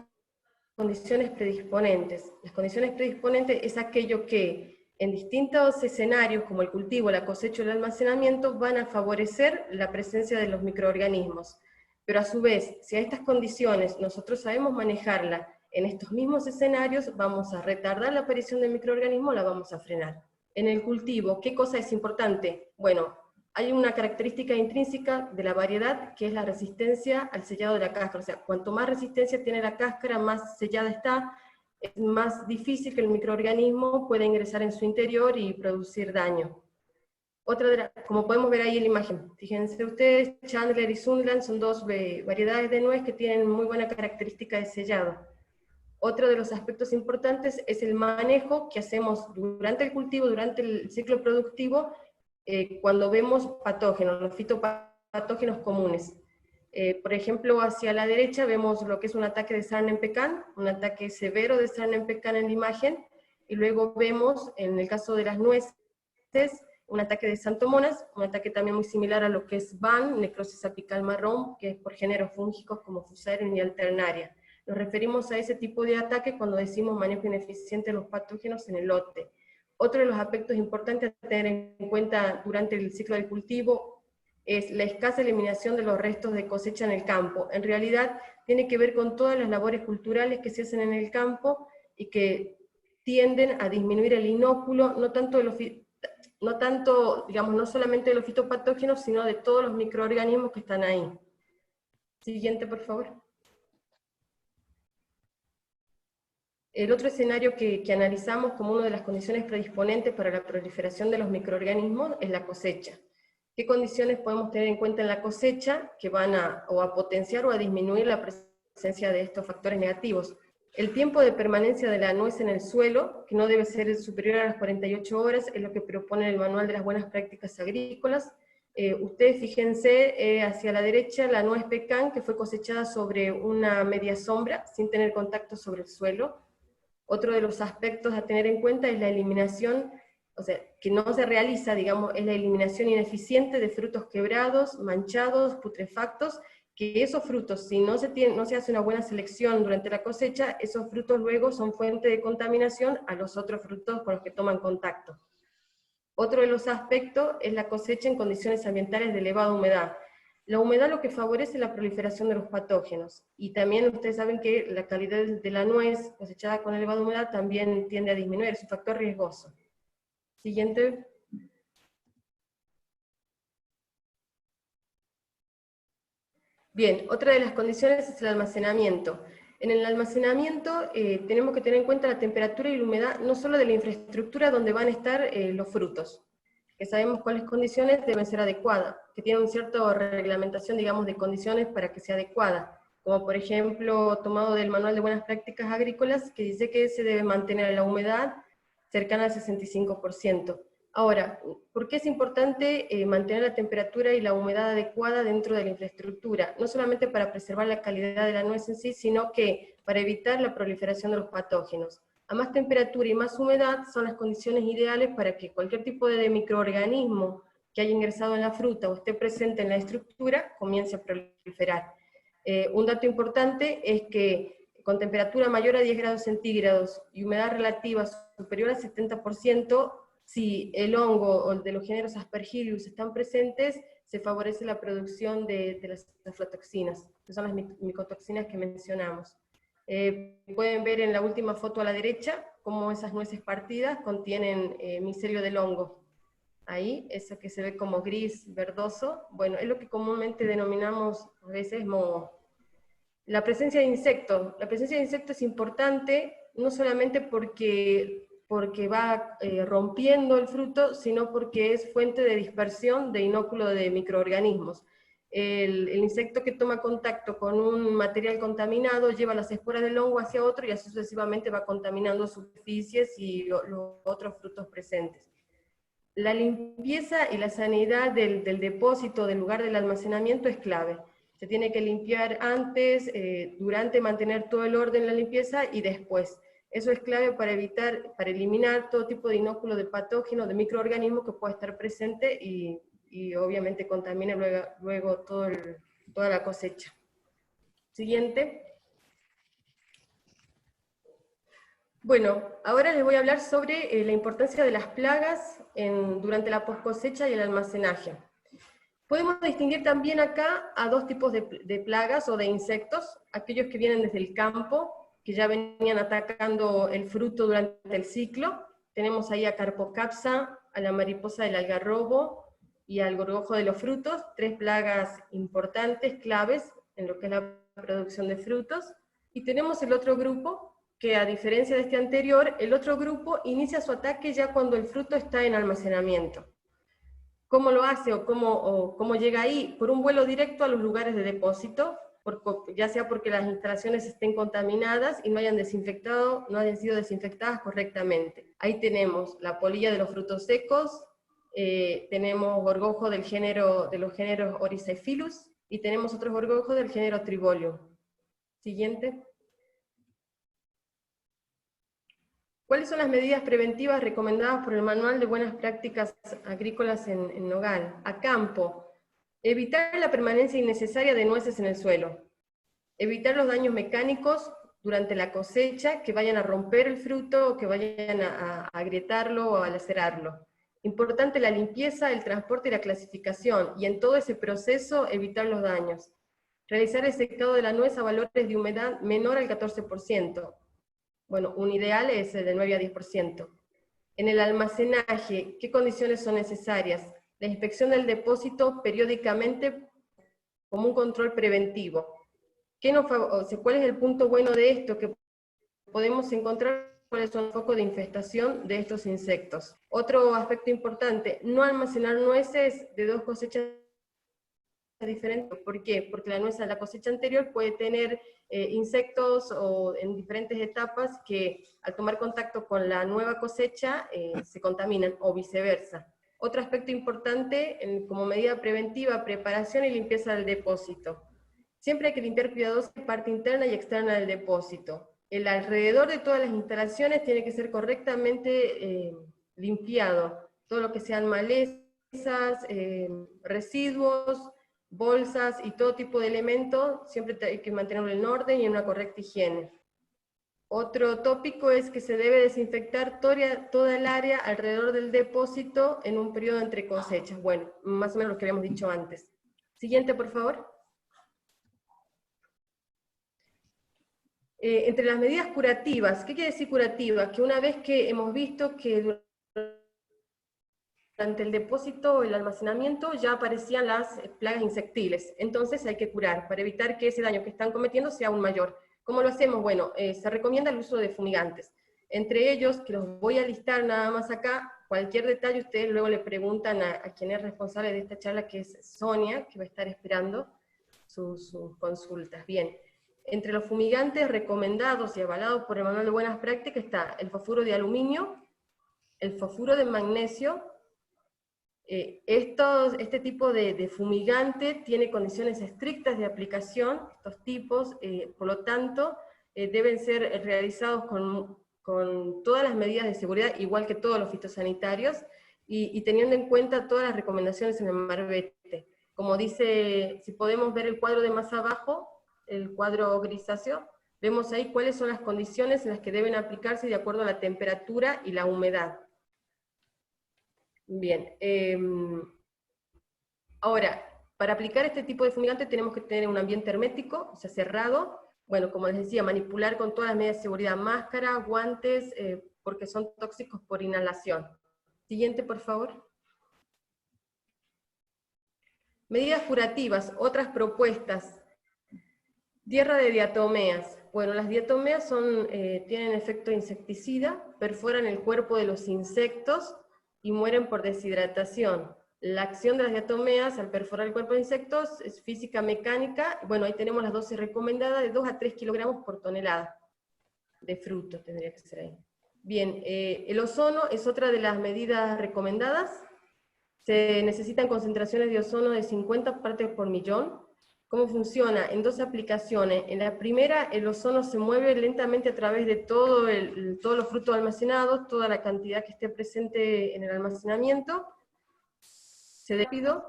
condiciones predisponentes. Las condiciones predisponentes es aquello que en distintos escenarios, como el cultivo, la cosecha y el almacenamiento, van a favorecer la presencia de los microorganismos. Pero a su vez, si a estas condiciones nosotros sabemos manejarla en estos mismos escenarios, vamos a retardar la aparición del microorganismo, la vamos a frenar. En el cultivo, ¿qué cosa es importante? Bueno, hay una característica intrínseca de la variedad, que es la resistencia al sellado de la cáscara. O sea, cuanto más resistencia tiene la cáscara, más sellada está, es más difícil que el microorganismo pueda ingresar en su interior y producir daño. Como podemos ver ahí en la imagen, fíjense ustedes, Chandler y Sunderland son dos variedades de nuez que tienen muy buena característica de sellado. Otro de los aspectos importantes es el manejo que hacemos durante el cultivo, durante el ciclo productivo, cuando vemos patógenos, los fitopatógenos comunes. Por ejemplo, hacia la derecha vemos lo que es un ataque de sarna en pecan, un ataque severo de sarna en pecan en la imagen, y luego vemos, en el caso de las nueces, un ataque de xanthomonas, un ataque también muy similar a lo que es VAN, necrosis apical marrón, que es por géneros fúngicos como Fusarium y Alternaria. Nos referimos a ese tipo de ataque cuando decimos manejo ineficiente de los patógenos en el lote. Otro de los aspectos importantes a tener en cuenta durante el ciclo del cultivo es la escasa eliminación de los restos de cosecha en el campo. En realidad tiene que ver con todas las labores culturales que se hacen en el campo y que tienden a disminuir el inóculo, no solamente de los fitopatógenos, sino de todos los microorganismos que están ahí. Siguiente, por favor. El otro escenario que analizamos como una de las condiciones predisponentes para la proliferación de los microorganismos es la cosecha. ¿Qué condiciones podemos tener en cuenta en la cosecha que van a potenciar o a disminuir la presencia de estos factores negativos? El tiempo de permanencia de la nuez en el suelo, que no debe ser superior a las 48 horas, es lo que propone el Manual de las Buenas Prácticas Agrícolas. Ustedes fíjense hacia la derecha la nuez pecan que fue cosechada sobre una media sombra, sin tener contacto sobre el suelo. Otro de los aspectos a tener en cuenta es la eliminación, o sea, que no se realiza, digamos, es la eliminación ineficiente de frutos quebrados, manchados, putrefactos, que esos frutos, si no se hace una buena selección durante la cosecha, esos frutos luego son fuente de contaminación a los otros frutos con los que toman contacto. Otro de los aspectos es la cosecha en condiciones ambientales de elevada humedad. La humedad lo que favorece la proliferación de los patógenos, y también ustedes saben que la calidad de la nuez cosechada con elevada humedad también tiende a disminuir, es un factor riesgoso. Siguiente. Bien, otra de las condiciones es el almacenamiento. En el almacenamiento tenemos que tener en cuenta la temperatura y la humedad, no solo de la infraestructura donde van a estar los frutos, que sabemos cuáles condiciones deben ser adecuadas, que tienen una cierta reglamentación, digamos, de condiciones para que sea adecuada, como por ejemplo, tomado del Manual de Buenas Prácticas Agrícolas, que dice que se debe mantener la humedad cercana al 65%. Ahora, ¿por qué es importante mantener la temperatura y la humedad adecuada dentro de la infraestructura? No solamente para preservar la calidad de la nuez en sí, sino que para evitar la proliferación de los patógenos. A más temperatura y más humedad son las condiciones ideales para que cualquier tipo de microorganismo que haya ingresado en la fruta o esté presente en la estructura comience a proliferar. Un dato importante es que con temperatura mayor a 10 grados centígrados y humedad relativa superior al 70%, si el hongo o de los géneros Aspergillus están presentes, se favorece la producción de las aflatoxinas, que son las micotoxinas que mencionamos. Pueden ver en la última foto a la derecha cómo esas nueces partidas contienen micelio del hongo. Ahí, eso que se ve como gris verdoso, bueno, es lo que comúnmente denominamos a veces moho. La presencia de insectos. La presencia de insectos es importante, no solamente porque va rompiendo el fruto, sino porque es fuente de dispersión de inóculo de microorganismos. El insecto que toma contacto con un material contaminado lleva las esporas del hongo hacia otro y así sucesivamente va contaminando superficies y los otros frutos presentes. La limpieza y la sanidad del depósito, del lugar del almacenamiento es clave. Se tiene que limpiar antes, durante, mantener todo el orden en la limpieza y después. Eso es clave para eliminar todo tipo de inóculo de patógenos, de microorganismos que pueda estar presente y obviamente contamina luego toda la cosecha. Siguiente. Bueno, ahora les voy a hablar sobre la importancia de las plagas durante la post-cosecha y el almacenaje. Podemos distinguir también acá a dos tipos de plagas o de insectos, aquellos que vienen desde el campo, que ya venían atacando el fruto durante el ciclo. Tenemos ahí a Carpocapsa, a la mariposa del algarrobo y al gorgojo de los frutos, tres plagas importantes, claves en lo que es la producción de frutos. Y tenemos el otro grupo, que a diferencia de este anterior, el otro grupo inicia su ataque ya cuando el fruto está en almacenamiento. ¿Cómo lo hace o cómo llega ahí? Por un vuelo directo a los lugares de depósito, ya sea porque las instalaciones estén contaminadas y no hayan sido desinfectadas correctamente. Ahí tenemos la polilla de los frutos secos, tenemos gorgojo de los géneros Oryzaephilus, y tenemos otros gorgojos del género Tribolium. Siguiente. ¿Cuáles son las medidas preventivas recomendadas por el Manual de Buenas Prácticas Agrícolas en Nogal? A campo, evitar la permanencia innecesaria de nueces en el suelo, evitar los daños mecánicos durante la cosecha que vayan a romper el fruto o que vayan a agrietarlo o a lacerarlo. Importante la limpieza, el transporte y la clasificación, y en todo ese proceso evitar los daños. Realizar el secado de la nuez a valores de humedad menor al 14%. Bueno, un ideal es de 9 a 10%. En el almacenaje, ¿qué condiciones son necesarias? La inspección del depósito periódicamente como un control preventivo. ¿Cuál es el punto bueno de esto? Que podemos encontrar cuáles son los focos de infestación de estos insectos. Otro aspecto importante, no almacenar nueces de dos cosechas diferentes. ¿Por qué? Porque la nuez a la cosecha anterior puede tener insectos o en diferentes etapas que al tomar contacto con la nueva cosecha se contaminan, o viceversa. Otro aspecto importante como medida preventiva, preparación y limpieza del depósito. Siempre hay que limpiar cuidadosamente la parte interna y externa del depósito. El alrededor de todas las instalaciones tiene que ser correctamente limpiado. Todo lo que sean malezas, residuos, bolsas y todo tipo de elementos, siempre hay que mantenerlo en orden y en una correcta higiene. Otro tópico es que se debe desinfectar toda el área alrededor del depósito en un periodo entre cosechas. Bueno, más o menos lo que habíamos dicho antes. Siguiente, por favor. Entre las medidas curativas, ¿qué quiere decir curativas? Que una vez que hemos visto que durante el depósito o el almacenamiento ya aparecían las plagas insectiles, entonces hay que curar para evitar que ese daño que están cometiendo sea aún mayor. ¿Cómo lo hacemos? Bueno, se recomienda el uso de fumigantes. Entre ellos, que los voy a listar nada más acá, cualquier detalle ustedes luego le preguntan a quien es responsable de esta charla, que es Sonia, que va a estar esperando sus consultas. Bien, entre los fumigantes recomendados y avalados por el Manual de Buenas Prácticas está el fosfuro de aluminio, el fosfuro de magnesio. Este tipo de fumigante tiene condiciones estrictas de aplicación, estos tipos, por lo tanto, deben ser realizados con todas las medidas de seguridad, igual que todos los fitosanitarios, y teniendo en cuenta todas las recomendaciones en el marbete. Como dice, si podemos ver el cuadro de más abajo, el cuadro grisáceo, vemos ahí cuáles son las condiciones en las que deben aplicarse de acuerdo a la temperatura y la humedad. Bien, ahora, para aplicar este tipo de fumigante tenemos que tener un ambiente hermético, o sea, cerrado. Bueno, como les decía, manipular con todas las medidas de seguridad, máscara, guantes, porque son tóxicos por inhalación. Siguiente, por favor. Medidas curativas, otras propuestas. Tierra de diatomeas. Bueno, las diatomeas tienen efecto insecticida, perforan el cuerpo de los insectos y mueren por deshidratación. La acción de las diatomeas al perforar el cuerpo de insectos es física mecánica. Bueno, ahí tenemos las dosis recomendadas de 2 a 3 kilogramos por tonelada de fruto, tendría que ser ahí. Bien, el ozono es otra de las medidas recomendadas. Se necesitan concentraciones de ozono de 50 partes por millón. ¿Cómo funciona? En 2 aplicaciones. En la primera, el ozono se mueve lentamente a través de todos los frutos almacenados, toda la cantidad que esté presente en el almacenamiento, se rápido,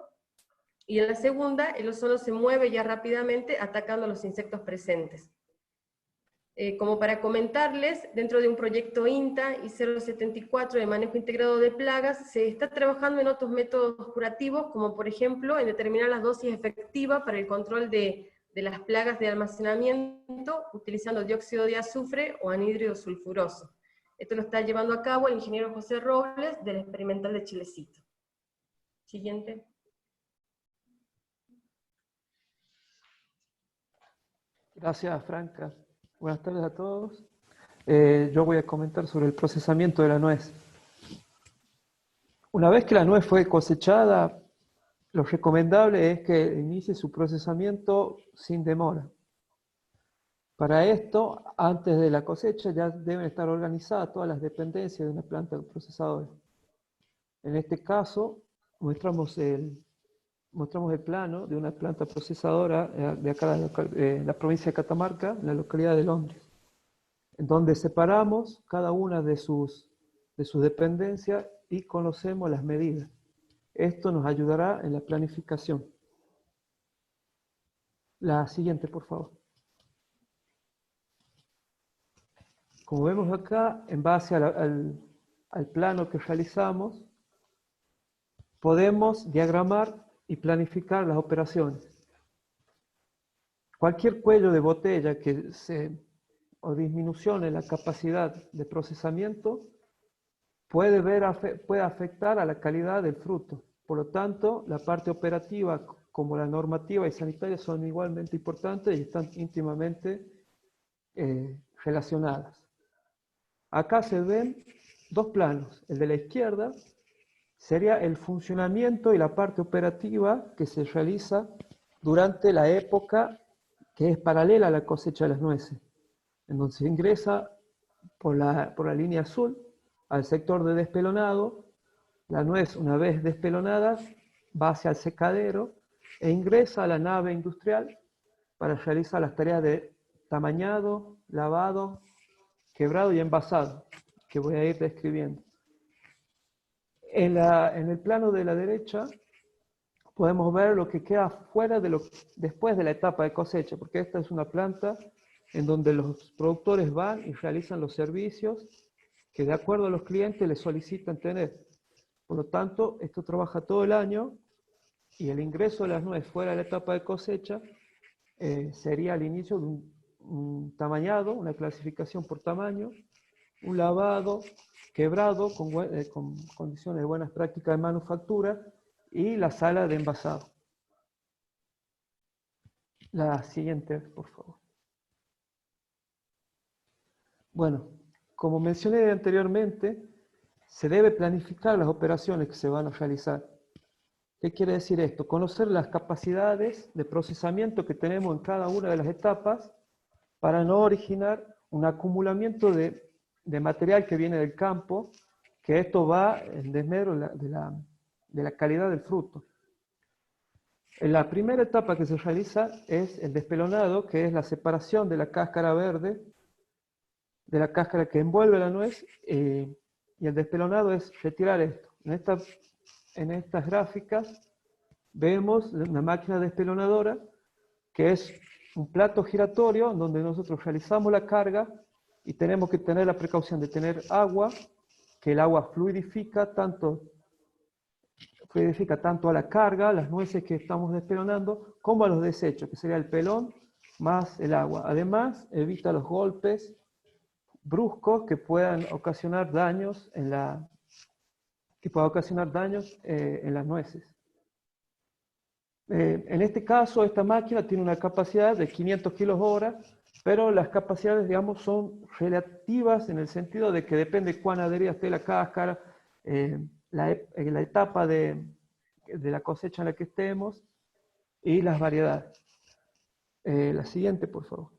y en la segunda, el ozono se mueve ya rápidamente atacando a los insectos presentes. Como para comentarles, dentro de un proyecto INTA y 074 de manejo integrado de plagas, se está trabajando en otros métodos curativos, como por ejemplo en determinar las dosis efectivas para el control de las plagas de almacenamiento, utilizando dióxido de azufre o anhídrido sulfuroso. Esto lo está llevando a cabo el ingeniero José Robles, del Experimental de Chilecito. Siguiente. Gracias, Franca. Buenas tardes a todos. Yo voy a comentar sobre el procesamiento de la nuez. Una vez que la nuez fue cosechada, lo recomendable es que inicie su procesamiento sin demora. Para esto, antes de la cosecha, ya deben estar organizadas todas las dependencias de una planta procesadora. En este caso, mostramos el plano de una planta procesadora de acá de la provincia de Catamarca, en la localidad de Londres, en donde separamos cada una de sus dependencias y conocemos las medidas. Esto nos ayudará en la planificación. La siguiente, por favor. Como vemos acá, en base al plano que realizamos, podemos diagramar y planificar las operaciones. Cualquier cuello de botella o disminución en la capacidad de procesamiento puede afectar a la calidad del fruto. Por lo tanto, la parte operativa como la normativa y sanitaria son igualmente importantes y están íntimamente relacionadas. Acá se ven dos planos. El de la izquierda sería el funcionamiento y la parte operativa que se realiza durante la época que es paralela a la cosecha de las nueces, en donde se ingresa por la línea azul al sector de despelonado. La nuez, una vez despelonada, va hacia el secadero e ingresa a la nave industrial para realizar las tareas de tamañado, lavado, quebrado y envasado, que voy a ir describiendo. En el plano de la derecha podemos ver lo que queda fuera después de la etapa de cosecha, porque esta es una planta en donde los productores van y realizan los servicios que de acuerdo a los clientes les solicitan tener. Por lo tanto, esto trabaja todo el año y el ingreso de las nueces fuera de la etapa de cosecha sería al inicio de un tamañado, una clasificación por tamaño, un lavado, quebrado con condiciones de buenas prácticas de manufactura y la sala de envasado. La siguiente, por favor. Bueno, como mencioné anteriormente, se debe planificar las operaciones que se van a realizar. ¿Qué quiere decir esto? Conocer las capacidades de procesamiento que tenemos en cada una de las etapas para no originar un acumulamiento de material que viene del campo, que esto va en desmedro de la calidad del fruto. En la primera etapa que se realiza es el despelonado, que es la separación de la cáscara verde, de la cáscara que envuelve la nuez, y el despelonado es retirar esto. En estas gráficas vemos una máquina despelonadora, que es un plato giratorio donde nosotros realizamos la carga y tenemos que tener la precaución de tener agua, que el agua fluidifica tanto a la carga, las nueces que estamos despelonando, como a los desechos, que sería el pelón más el agua. Además, evita los golpes bruscos que puedan ocasionar daños en las nueces. En este caso, esta máquina tiene una capacidad de 500 kilos hora, pero las capacidades, digamos, son relativas en el sentido de que depende cuán adherida esté la cáscara, la etapa de la cosecha en la que estemos y las variedades. La siguiente, por favor.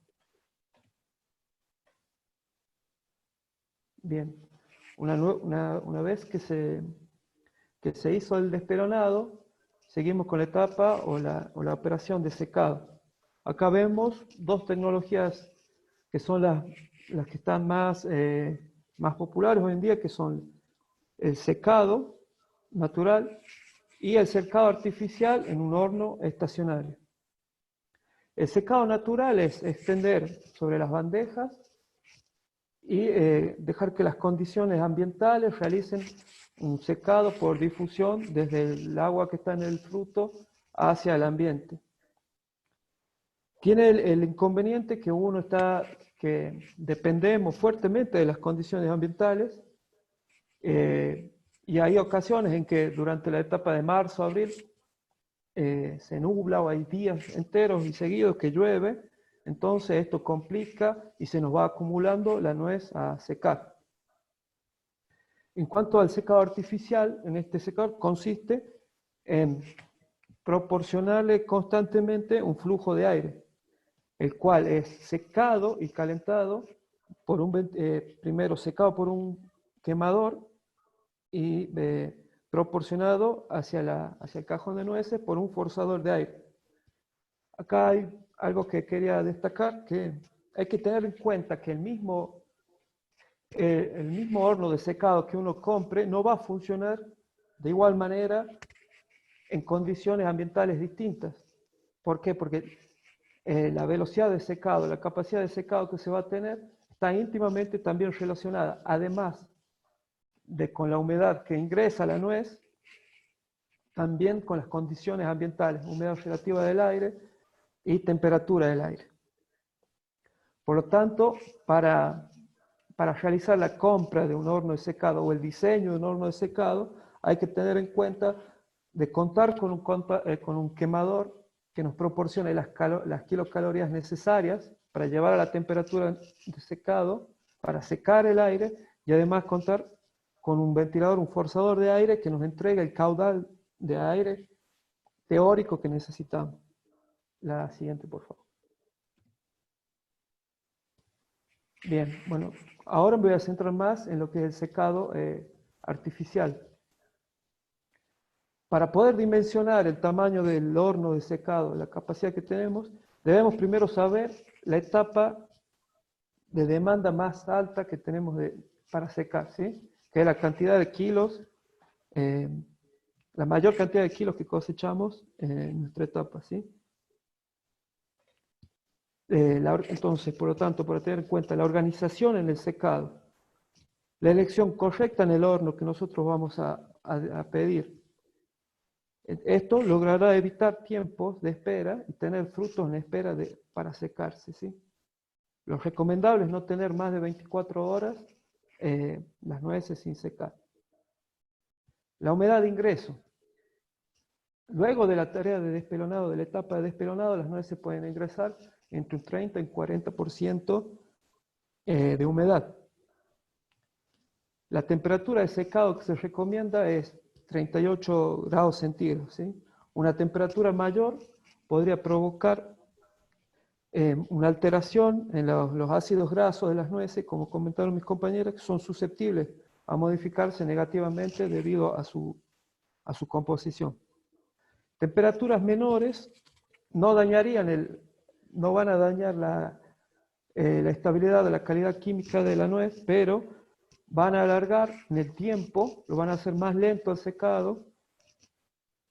Bien, una vez que se hizo el despelonado, seguimos con la etapa o la operación de secado. Acá vemos dos tecnologías que son las que están más populares hoy en día, que son el secado natural y el secado artificial en un horno estacionario. El secado natural es extender sobre las bandejas y dejar que las condiciones ambientales realicen un secado por difusión desde el agua que está en el fruto hacia el ambiente. Tiene el inconveniente que dependemos fuertemente de las condiciones ambientales, y hay ocasiones en que durante la etapa de marzo, abril, se nubla o hay días enteros y seguidos que llueve. Entonces esto complica y se nos va acumulando la nuez a secar. En cuanto al secado artificial, en este secador consiste en proporcionarle constantemente un flujo de aire, el cual es secado y calentado por primero secado por un quemador y proporcionado hacia el cajón de nueces por un forzador de aire. Acá hay algo que quería destacar, que hay que tener en cuenta que el mismo horno de secado que uno compre no va a funcionar de igual manera en condiciones ambientales distintas. ¿Por qué? Porque la velocidad de secado, la capacidad de secado que se va a tener está íntimamente también relacionada, además con la humedad que ingresa a la nuez, también con las condiciones ambientales, humedad relativa del aire y temperatura del aire. Por lo tanto, para realizar la compra de un horno de secado o el diseño de un horno de secado, hay que tener en cuenta de contar con un quemador que nos proporcione las kilocalorías necesarias para llevar a la temperatura de secado, para secar el aire, y además contar con un ventilador, un forzador de aire que nos entregue el caudal de aire teórico que necesitamos. La siguiente, por favor. Bien, bueno, ahora me voy a centrar más en lo que es el secado artificial. Para poder dimensionar el tamaño del horno de secado, la capacidad que tenemos, debemos primero saber la etapa de demanda más alta que tenemos para secar, ¿sí? Que es la cantidad de kilos, la mayor cantidad de kilos que cosechamos en nuestra etapa, ¿sí? Entonces, por lo tanto, para tener en cuenta la organización en el secado, la elección correcta en el horno que nosotros vamos a pedir, esto logrará evitar tiempos de espera y tener frutos en espera para secarse, ¿sí? Lo recomendable es no tener más de 24 horas las nueces sin secar. La humedad de ingreso. Luego de la tarea de despelonado, de la etapa de despelonado, las nueces pueden ingresar entre un 30 y un 40% de humedad. La temperatura de secado que se recomienda es 38 grados centígrados, ¿sí? Una temperatura mayor podría provocar una alteración en los ácidos grasos de las nueces, como comentaron mis compañeras, que son susceptibles a modificarse negativamente debido a su composición. Temperaturas menores no van a dañar la estabilidad de la calidad química de la nuez, pero van a alargar en el tiempo, lo van a hacer más lento el secado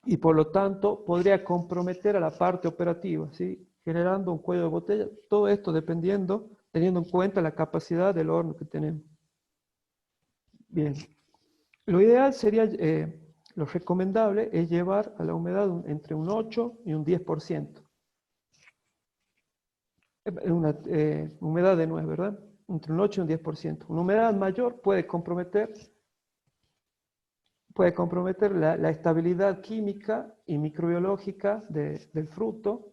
y por lo tanto podría comprometer a la parte operativa, ¿sí? Generando un cuello de botella, todo esto teniendo en cuenta la capacidad del horno que tenemos. Bien, lo ideal sería, lo recomendable es llevar a la humedad entre un 8 y un 10%. Una humedad de nuez, ¿verdad? Entre un 8 y un 10%. Una humedad mayor puede comprometer la estabilidad química y microbiológica del fruto,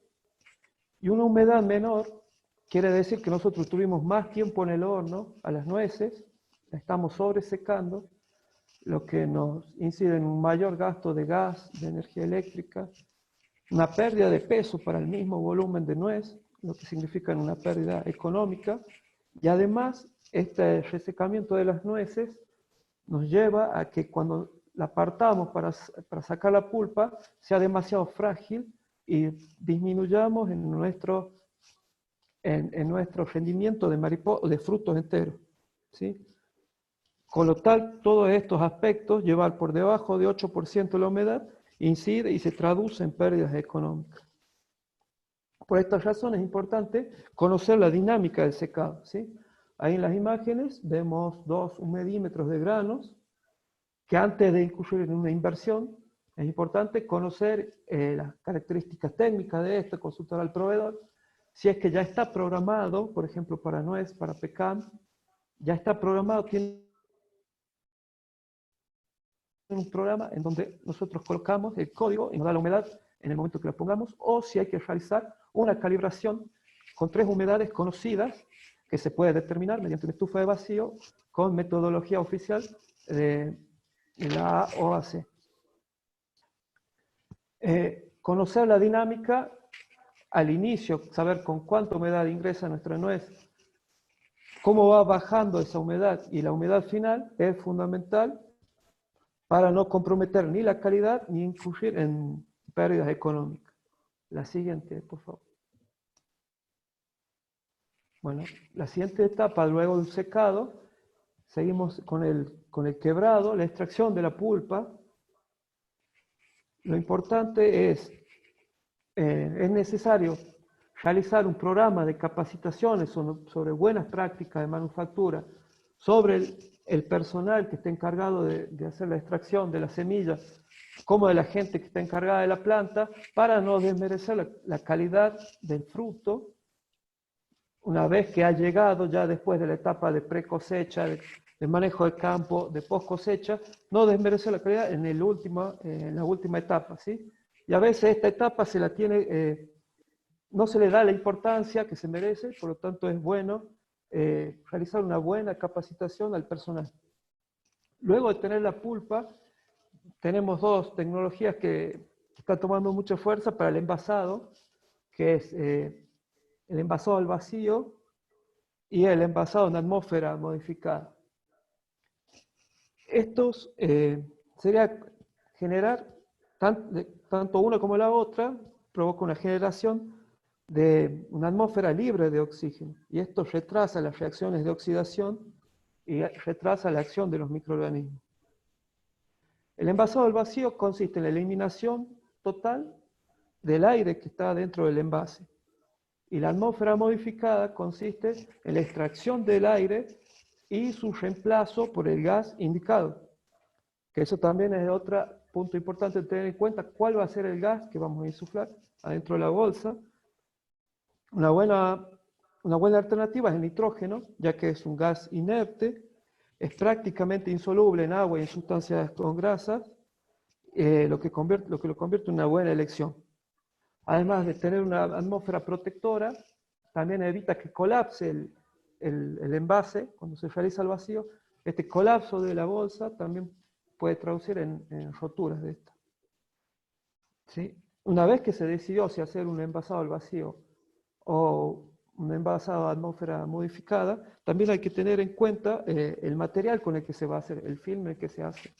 y una humedad menor quiere decir que nosotros tuvimos más tiempo en el horno a las nueces, la estamos sobresecando, lo que nos incide en un mayor gasto de gas, de energía eléctrica, una pérdida de peso para el mismo volumen de nuez, lo que significa una pérdida económica, y además este resecamiento de las nueces nos lleva a que cuando la partamos para sacar la pulpa sea demasiado frágil y disminuyamos en nuestro rendimiento de frutos enteros, ¿sí? Con lo tal, todos estos aspectos, llevar por debajo de 8% de la humedad, incide y se traduce en pérdidas económicas. Por estas razones es importante conocer la dinámica del secado, ¿sí? Ahí en las imágenes vemos 2 humedímetros de granos, que antes de incurrir en una inversión, es importante conocer las características técnicas de esto, consultar al proveedor. Si es que ya está programado, por ejemplo, para nuez, para pecan, ya está programado, tiene un programa en donde nosotros colocamos el código y nos da la humedad en el momento que lo pongamos, o si hay que realizar una calibración con 3 humedades conocidas que se puede determinar mediante una estufa de vacío con metodología oficial de la OAC. conocer la dinámica al inicio, saber con cuánta humedad ingresa nuestra nuez, cómo va bajando esa humedad y la humedad final es fundamental para no comprometer ni la calidad ni incurrir en pérdidas económicas. La siguiente, por favor. Bueno, la siguiente etapa, luego del secado, seguimos con el quebrado, la extracción de la pulpa. Lo importante es necesario realizar un programa de capacitaciones sobre buenas prácticas de manufactura, sobre el personal que está encargado de hacer la extracción de las semillas, como de la gente que está encargada de la planta, para no desmerecer la calidad del fruto, una vez que ha llegado ya después de la etapa de pre-cosecha, de manejo de campo, de post-cosecha, no desmerecer la calidad en la última etapa, ¿sí? Y a veces esta etapa se la tiene, no se le da la importancia que se merece, por lo tanto es bueno realizar una buena capacitación al personal. Luego de tener la pulpa, tenemos dos tecnologías que están tomando mucha fuerza para el envasado, que es el envasado al vacío y el envasado en atmósfera modificada. Estos sería generar, tanto una como la otra, provoca una generación de una atmósfera libre de oxígeno, y esto retrasa las reacciones de oxidación y retrasa la acción de los microorganismos. El envasado al vacío consiste en la eliminación total del aire que está dentro del envase, y la atmósfera modificada consiste en la extracción del aire y su reemplazo por el gas indicado, que eso también es otro punto importante de tener en cuenta, cuál va a ser el gas que vamos a insuflar adentro de la bolsa. Una buena alternativa es el nitrógeno, ya que es un gas inerte, es prácticamente insoluble en agua y en sustancias con grasas, lo que lo convierte en una buena elección. Además de tener una atmósfera protectora, también evita que colapse el envase cuando se realiza el vacío. Este colapso de la bolsa también puede traducir en roturas de esta. ¿Sí? Una vez que se decidió si hacer un envasado al vacío o un envasado a atmósfera modificada, también hay que tener en cuenta el material con el que se va a hacer, el filme que se hace.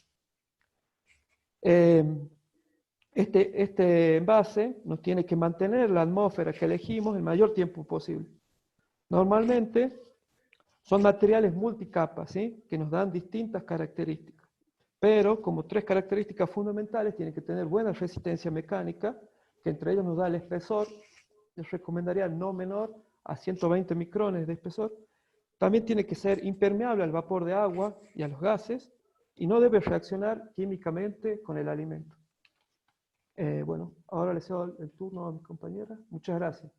Este envase nos tiene que mantener la atmósfera que elegimos el mayor tiempo posible. Normalmente son materiales multicapas, ¿sí? Que nos dan distintas características. Pero como tres características fundamentales, tiene que tener buena resistencia mecánica, que entre ellos nos da el espesor. Les recomendaría no menor a 120 micrones de espesor. También tiene que ser impermeable al vapor de agua y a los gases, y no debe reaccionar químicamente con el alimento. Bueno, ahora le cedo el turno a mi compañera. Muchas gracias.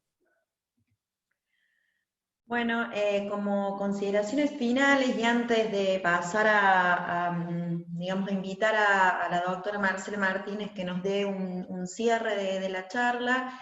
Bueno, como consideraciones finales y antes de pasar digamos, a invitar a la doctora Marcela Martínez que nos dé un cierre de la charla,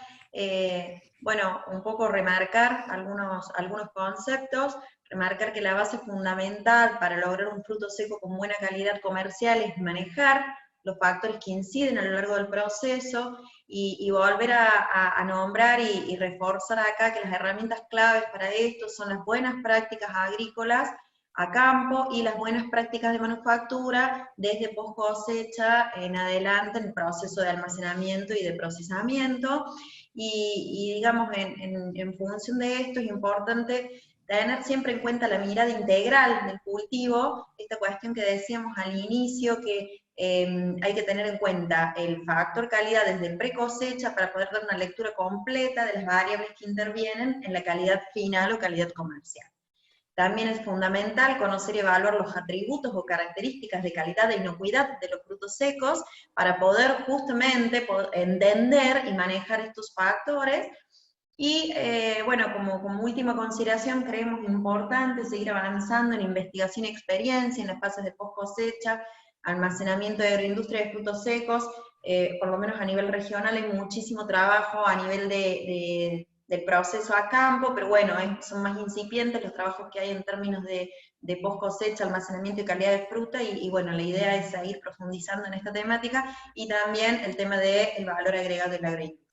bueno, un poco remarcar algunos conceptos, remarcar que la base fundamental para lograr un fruto seco con buena calidad comercial es manejar los factores que inciden a lo largo del proceso, y volver a nombrar y reforzar acá que las herramientas claves para esto son las buenas prácticas agrícolas a campo y las buenas prácticas de manufactura desde post cosecha en adelante en el proceso de almacenamiento y de procesamiento, y digamos en función de esto es importante tener siempre en cuenta la mirada integral del cultivo, esta cuestión que decíamos al inicio, que hay que tener en cuenta el factor calidad desde el pre-cosecha para poder dar una lectura completa de las variables que intervienen en la calidad final o calidad comercial. También es fundamental conocer y evaluar los atributos o características de calidad e inocuidad de los frutos secos para poder justamente entender y manejar estos factores. Y bueno, como última consideración, creemos importante seguir avanzando en investigación y experiencia en las fases de post cosecha, almacenamiento de agroindustria de frutos secos. Por lo menos a nivel regional hay muchísimo trabajo a nivel de del proceso a campo, pero bueno, son más incipientes los trabajos que hay en términos de post cosecha, almacenamiento y calidad de fruta, y bueno, la idea es seguir profundizando en esta temática, y también el tema del valor agregado de la agroindustria.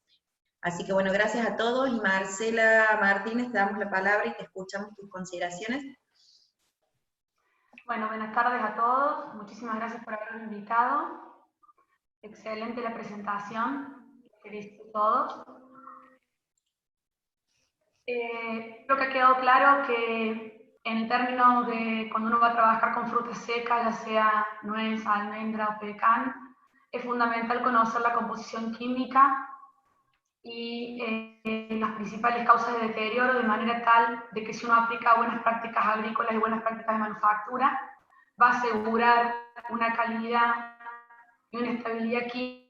Así que bueno, gracias a todos, y Marcela Martínez, te damos la palabra y te escuchamos tus consideraciones. Bueno, buenas tardes a todos, muchísimas gracias por haberme invitado. Excelente la presentación, felicito a todos. Creo que ha quedado claro que en términos de cuando uno va a trabajar con fruta seca, ya sea nuez, almendra o pecan, es fundamental conocer la composición química y las principales causas de deterioro, de manera tal de que si uno aplica buenas prácticas agrícolas y buenas prácticas de manufactura, va a asegurar una calidad y una estabilidad química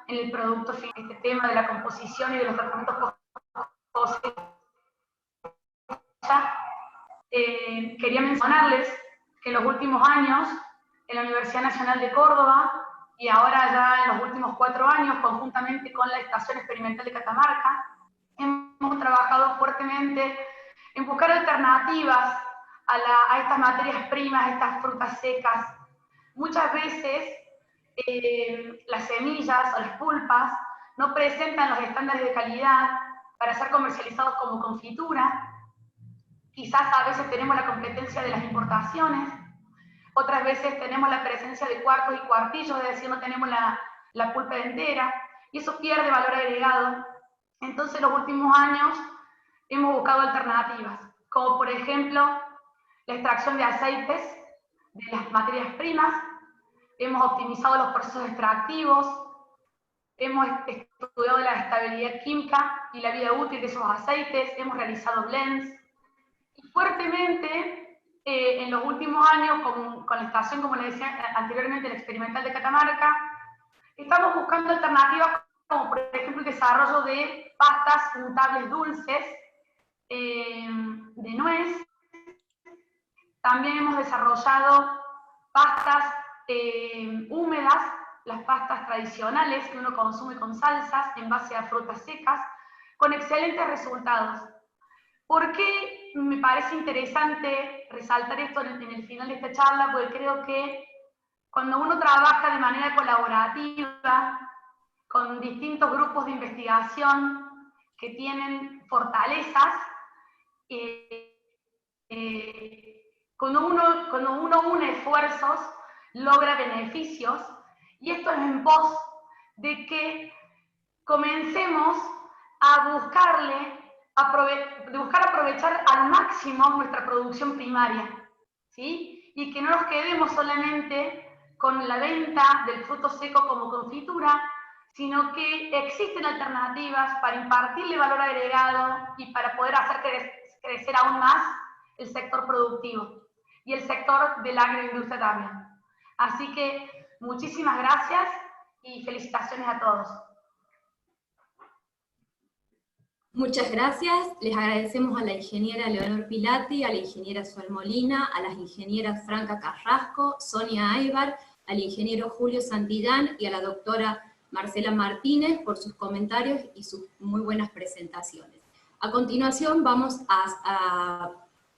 en el producto final. Este tema de la composición y de los tratamientos post-cosecha, quería mencionarles que en los últimos años, en la Universidad Nacional de Córdoba, y ahora ya en los últimos 4 años, conjuntamente con la Estación Experimental de Catamarca, hemos trabajado fuertemente en buscar alternativas a estas materias primas, a estas frutas secas. Muchas veces las semillas o las pulpas no presentan los estándares de calidad para ser comercializados como confitura. Quizás a veces tenemos la competencia de las importaciones, otras veces tenemos la presencia de cuartos y cuartillos, es decir, no tenemos la pulpa entera, y eso pierde valor agregado. Entonces, en los últimos años hemos buscado alternativas, como por ejemplo la extracción de aceites de las materias primas. Hemos optimizado los procesos extractivos, hemos estudiado la estabilidad química y la vida útil de esos aceites, hemos realizado blends, y fuertemente en los últimos años, con la estación, como les decía anteriormente, la Experimental de Catamarca, estamos buscando alternativas como por ejemplo el desarrollo de pastas untables dulces de nuez. También hemos desarrollado pastas húmedas, las pastas tradicionales que uno consume con salsas en base a frutas secas, con excelentes resultados. ¿Por qué me parece interesante resaltar esto en el final de esta charla? Porque creo que cuando uno trabaja de manera colaborativa con distintos grupos de investigación que tienen fortalezas, cuando uno une esfuerzos, logra beneficios, y esto es en pos de que comencemos a buscar aprovechar al máximo nuestra producción primaria, ¿sí? Y que no nos quedemos solamente con la venta del fruto seco como confitura, sino que existen alternativas para impartirle valor agregado y para poder hacer crecer aún más el sector productivo y el sector de la agroindustria también. Así que muchísimas gracias y felicitaciones a todos. Muchas gracias, les agradecemos a la ingeniera Leonor Pilati, a la ingeniera Sol Molina, a las ingenieras Franca Carrasco, Sonia Aybar, al ingeniero Julio Santillán y a la doctora Marcela Martínez por sus comentarios y sus muy buenas presentaciones. A continuación vamos a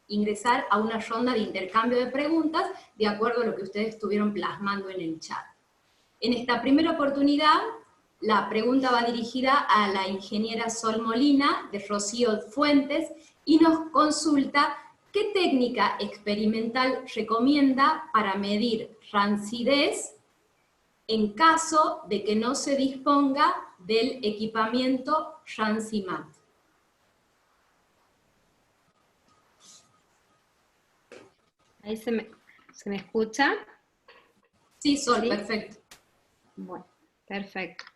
ingresar a una ronda de intercambio de preguntas de acuerdo a lo que ustedes estuvieron plasmando en el chat. En esta primera oportunidad, la pregunta va dirigida a la ingeniera Sol Molina, de Rocío Fuentes, y nos consulta qué técnica experimental recomienda para medir rancidez en caso de que no se disponga del equipamiento Rancimat. Ahí se me escucha. Sí, Sol, ¿Sí? perfecto. Bueno, perfecto.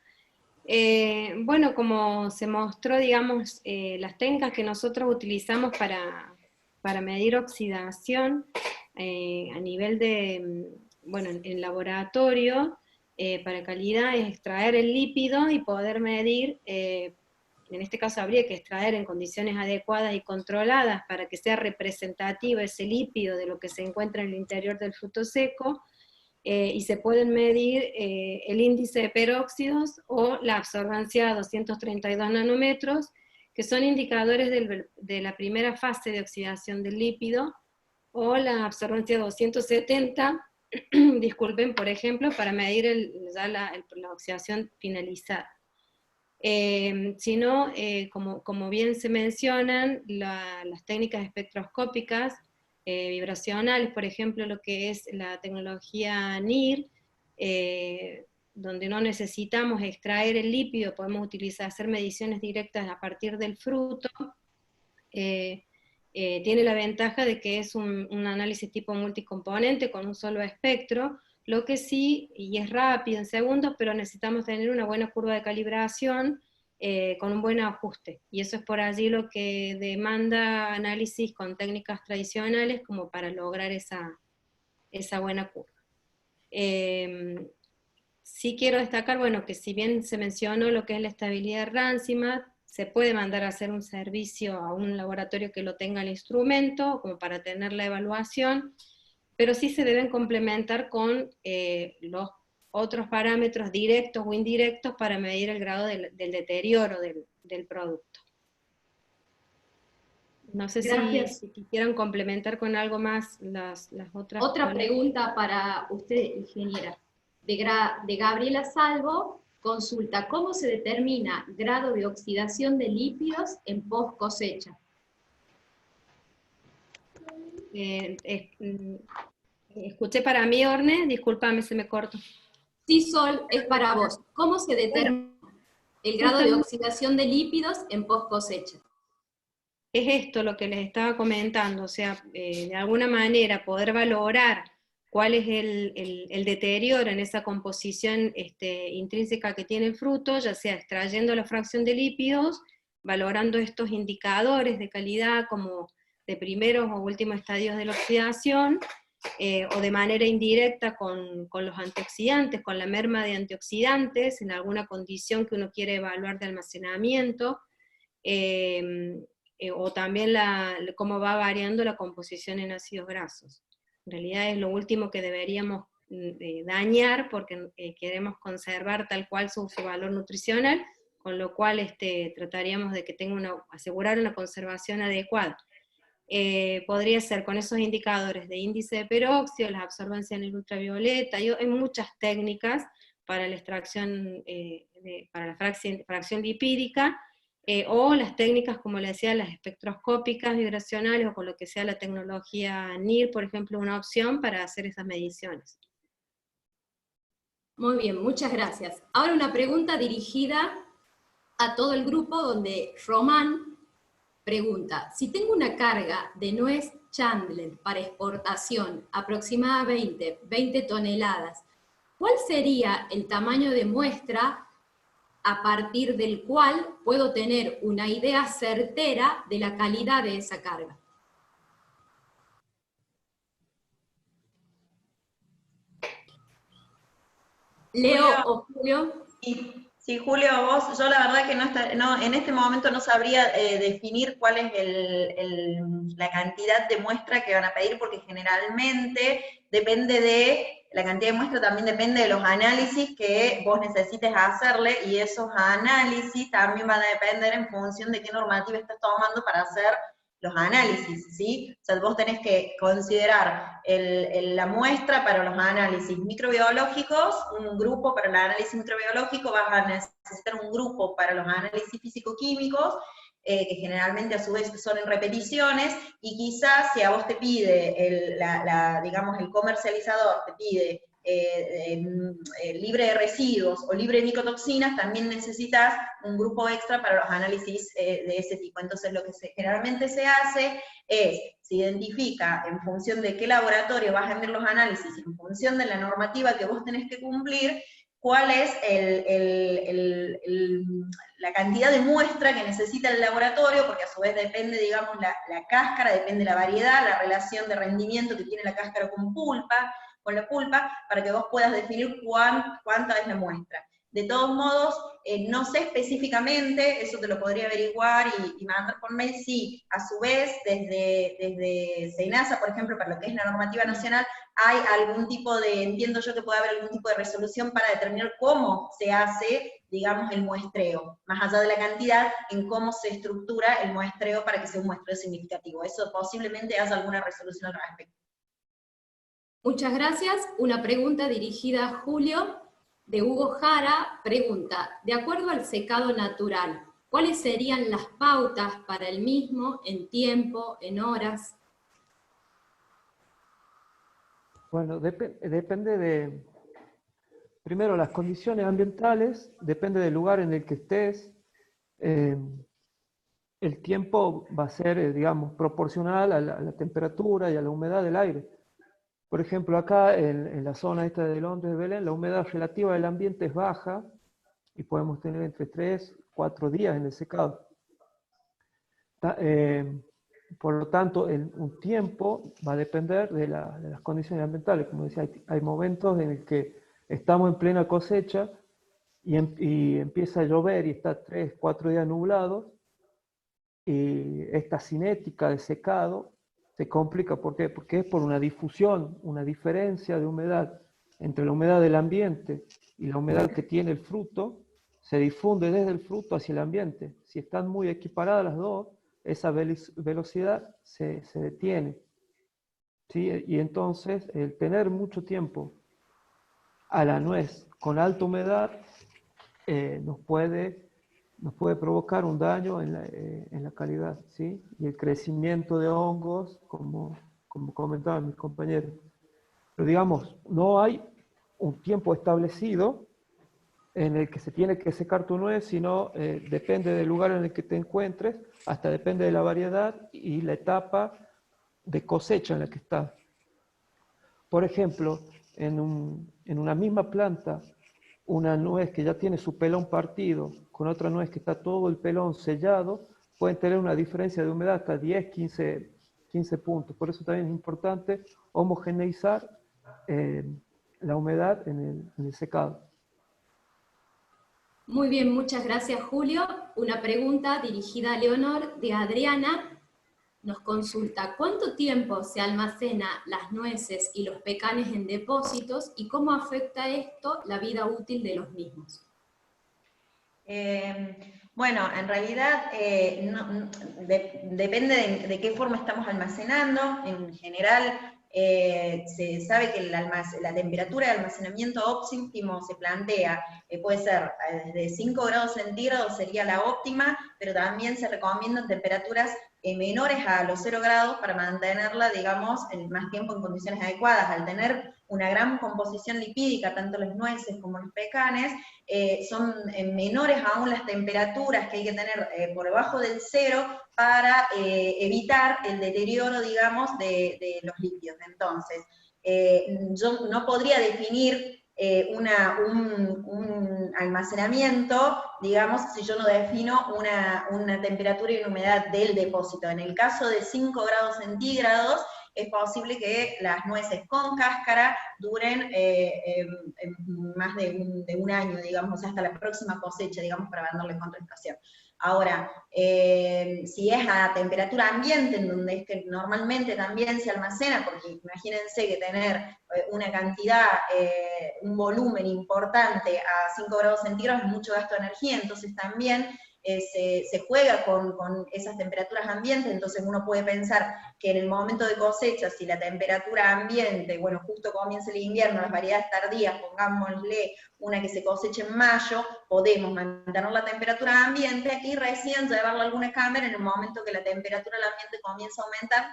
Bueno, como se mostró, digamos, las técnicas que nosotros utilizamos para medir oxidación a nivel de, bueno, en laboratorio, para calidad, es extraer el lípido y poder medir, en este caso habría que extraer en condiciones adecuadas y controladas para que sea representativo ese lípido de lo que se encuentra en el interior del fruto seco, y se pueden medir el índice de peróxidos o la absorbancia a 232 nanómetros, que son indicadores de la primera fase de oxidación del lípido, o la absorbancia 270, disculpen, por ejemplo, para medir la oxidación finalizada. Si no, como bien se mencionan, las técnicas espectroscópicas vibracionales, por ejemplo, lo que es la tecnología NIR, donde no necesitamos extraer el lípido, podemos hacer mediciones directas a partir del fruto, tiene la ventaja de que es un análisis tipo multicomponente con un solo espectro, lo que sí, y es rápido en segundos, pero necesitamos tener una buena curva de calibración con un buen ajuste, y eso es por allí lo que demanda análisis con técnicas tradicionales como para lograr esa buena curva. Sí quiero destacar, bueno, que si bien se mencionó lo que es la estabilidad Ransima, se puede mandar a hacer un servicio a un laboratorio que lo tenga el instrumento, como para tener la evaluación, pero sí se deben complementar con los otros parámetros directos o indirectos para medir el grado del deterioro del producto. No sé si quisieran complementar con algo más las otras. Otra pregunta para usted, ingeniera, de Gabriela Salvo, consulta, ¿cómo se determina grado de oxidación de lípidos en post cosecha? Escuché para mí, Orne, discúlpame, se me cortó. Sí, Sol, es para vos. ¿Cómo se determina el grado de oxidación de lípidos en post cosecha? Es esto lo que les estaba comentando, o sea, de alguna manera poder valorar cuál es el deterioro en esa composición intrínseca que tiene el fruto, ya sea extrayendo la fracción de lípidos, valorando estos indicadores de calidad como de primeros o últimos estadios de la oxidación, o de manera indirecta con los antioxidantes, con la merma de antioxidantes, en alguna condición que uno quiere evaluar de almacenamiento, o también cómo va variando la composición en ácidos grasos. En realidad es lo último que deberíamos dañar, porque queremos conservar tal cual su valor nutricional, con lo cual trataríamos de que asegurar una conservación adecuada. Podría ser con esos indicadores de índice de peróxido, la absorbancia en el ultravioleta, hay muchas técnicas para la extracción, para la fracción lipídica, o las técnicas, como le decía, las espectroscópicas vibracionales, o con lo que sea la tecnología NIR, por ejemplo, una opción para hacer esas mediciones. Muy bien, muchas gracias. Ahora una pregunta dirigida a todo el grupo, donde Román pregunta, si tengo una carga de nuez Chandler para exportación aproximadamente 20 toneladas, ¿cuál sería el tamaño de muestra a partir del cual puedo tener una idea certera de la calidad de esa carga? Leo o Julio. Sí, Julio, vos, yo la verdad que en este momento no sabría definir cuál es la cantidad de muestra que van a pedir, porque generalmente la cantidad de muestra también depende de los análisis que vos necesites hacerle, y esos análisis también van a depender en función de qué normativa estás tomando para hacer los análisis, ¿sí? O sea, vos tenés que considerar la muestra para los análisis microbiológicos, un grupo para el análisis microbiológico, vas a necesitar un grupo para los análisis físico-químicos, que generalmente a su vez son en repeticiones, y quizás si a vos te pide, digamos, el comercializador te pide libre de residuos o libre de micotoxinas, también necesitas un grupo extra para los análisis de ese tipo. Entonces lo que generalmente se hace es, se identifica en función de qué laboratorio vas a enviar los análisis, en función de la normativa que vos tenés que cumplir, cuál es la cantidad de muestra que necesita el laboratorio, porque a su vez depende, digamos, la cáscara, depende la variedad, la relación de rendimiento que tiene la cáscara con la pulpa, para que vos puedas definir cuánta es la muestra. De todos modos, no sé específicamente, eso te lo podría averiguar y mandar por mail, si a su vez desde SENASA, por ejemplo, para lo que es la normativa nacional, hay algún tipo de, entiendo yo que puede haber algún tipo de resolución para determinar cómo se hace, digamos, el muestreo, más allá de la cantidad, en cómo se estructura el muestreo para que sea un muestreo significativo. Eso posiblemente haya alguna resolución al respecto. Muchas gracias. Una pregunta dirigida a Julio, de Hugo Jara, pregunta, de acuerdo al secado natural, ¿cuáles serían las pautas para el mismo en tiempo, en horas? Bueno, depende de, primero, las condiciones ambientales, depende del lugar en el que estés. El tiempo va a ser, digamos, proporcional a la temperatura y a la humedad del aire. Por ejemplo, acá en la zona esta de Londres, de Belén, la humedad relativa del ambiente es baja y podemos tener entre 3 y 4 días en el secado. Por lo tanto, un tiempo va a depender de las condiciones ambientales. Como decía, hay momentos en el que estamos en plena cosecha y empieza a llover y está 3 o 4 días nublado, y esta cinética de secado se complica. ¿Por qué? Porque es por una difusión, una diferencia de humedad entre la humedad del ambiente y la humedad que tiene el fruto, se difunde desde el fruto hacia el ambiente. Si están muy equiparadas las dos, esa velocidad se detiene, ¿sí? Y entonces el tener mucho tiempo a la nuez con alta humedad nos puede provocar un daño en la calidad, ¿sí? Y el crecimiento de hongos, como comentaban mis compañeros. Pero digamos, no hay un tiempo establecido en el que se tiene que secar tu nuez, sino depende del lugar en el que te encuentres, hasta depende de la variedad y la etapa de cosecha en la que estás. Por ejemplo, en una misma planta, una nuez que ya tiene su pelón partido con otra nuez que está todo el pelón sellado, pueden tener una diferencia de humedad hasta 10, 15 puntos. Por eso también es importante homogeneizar la humedad en el secado. Muy bien, muchas gracias Julio. Una pregunta dirigida a Leonor, de Adriana, nos consulta, ¿cuánto tiempo se almacena las nueces y los pecanes en depósitos y cómo afecta esto la vida útil de los mismos? Bueno, en realidad depende de qué forma estamos almacenando. En general, se sabe que la temperatura de almacenamiento óptimo se plantea, puede ser desde 5 grados centígrados sería la óptima, pero también se recomiendan temperaturas menores a los 0 grados para mantenerla, digamos, el más tiempo en condiciones adecuadas. Al tener una gran composición lipídica, tanto las nueces como los pecanes, son menores aún las temperaturas que hay que tener por debajo del 0 para evitar el deterioro, digamos, de los líquidos. Entonces, yo no podría definir un almacenamiento, digamos, si yo no defino una temperatura y una humedad del depósito. En el caso de 5 grados centígrados, es posible que las nueces con cáscara duren más de un año, digamos, o sea, hasta la próxima cosecha, digamos, para venderle contra estación. Ahora, si es a temperatura ambiente, en donde normalmente también se almacena, porque imagínense que tener una cantidad, un volumen importante a 5 grados centígrados es mucho gasto de energía, entonces también se juega con esas temperaturas ambientes. Entonces uno puede pensar que en el momento de cosecha, si la temperatura ambiente, bueno, justo comienza el invierno, las variedades tardías, pongámosle una que se coseche en mayo, podemos mantener la temperatura ambiente y recién llevarla a alguna cámara en el momento que la temperatura del ambiente comienza a aumentar,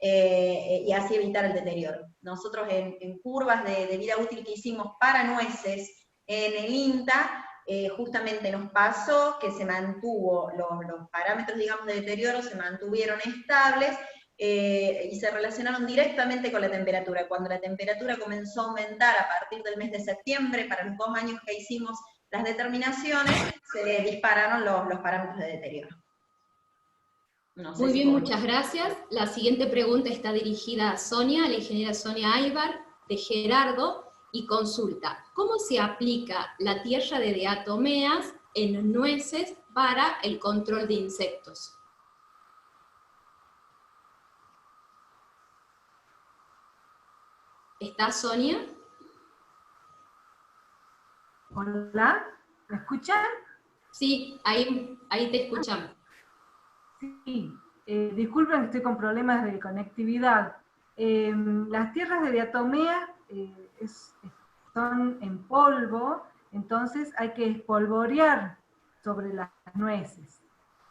y así evitar el deterioro. Nosotros en curvas de vida útil que hicimos para nueces en el INTA, justamente nos pasó que se mantuvo, los parámetros, digamos, de deterioro se mantuvieron estables, y se relacionaron directamente con la temperatura. Cuando la temperatura comenzó a aumentar a partir del mes de septiembre, para los 2 años que hicimos las determinaciones, se dispararon los parámetros de deterioro. No sé. Muy bien, muchas gracias. La siguiente pregunta está dirigida a Sonia, a la ingeniera Sonia Aybar, de Gerardo, y consulta, ¿cómo se aplica la tierra de diatomeas en nueces para el control de insectos? ¿Está Sonia? Hola, ¿me escuchan? Sí, ahí te escuchamos. Sí, disculpen que estoy con problemas de conectividad. Las tierras de diatomea son en polvo, entonces hay que espolvorear sobre las nueces.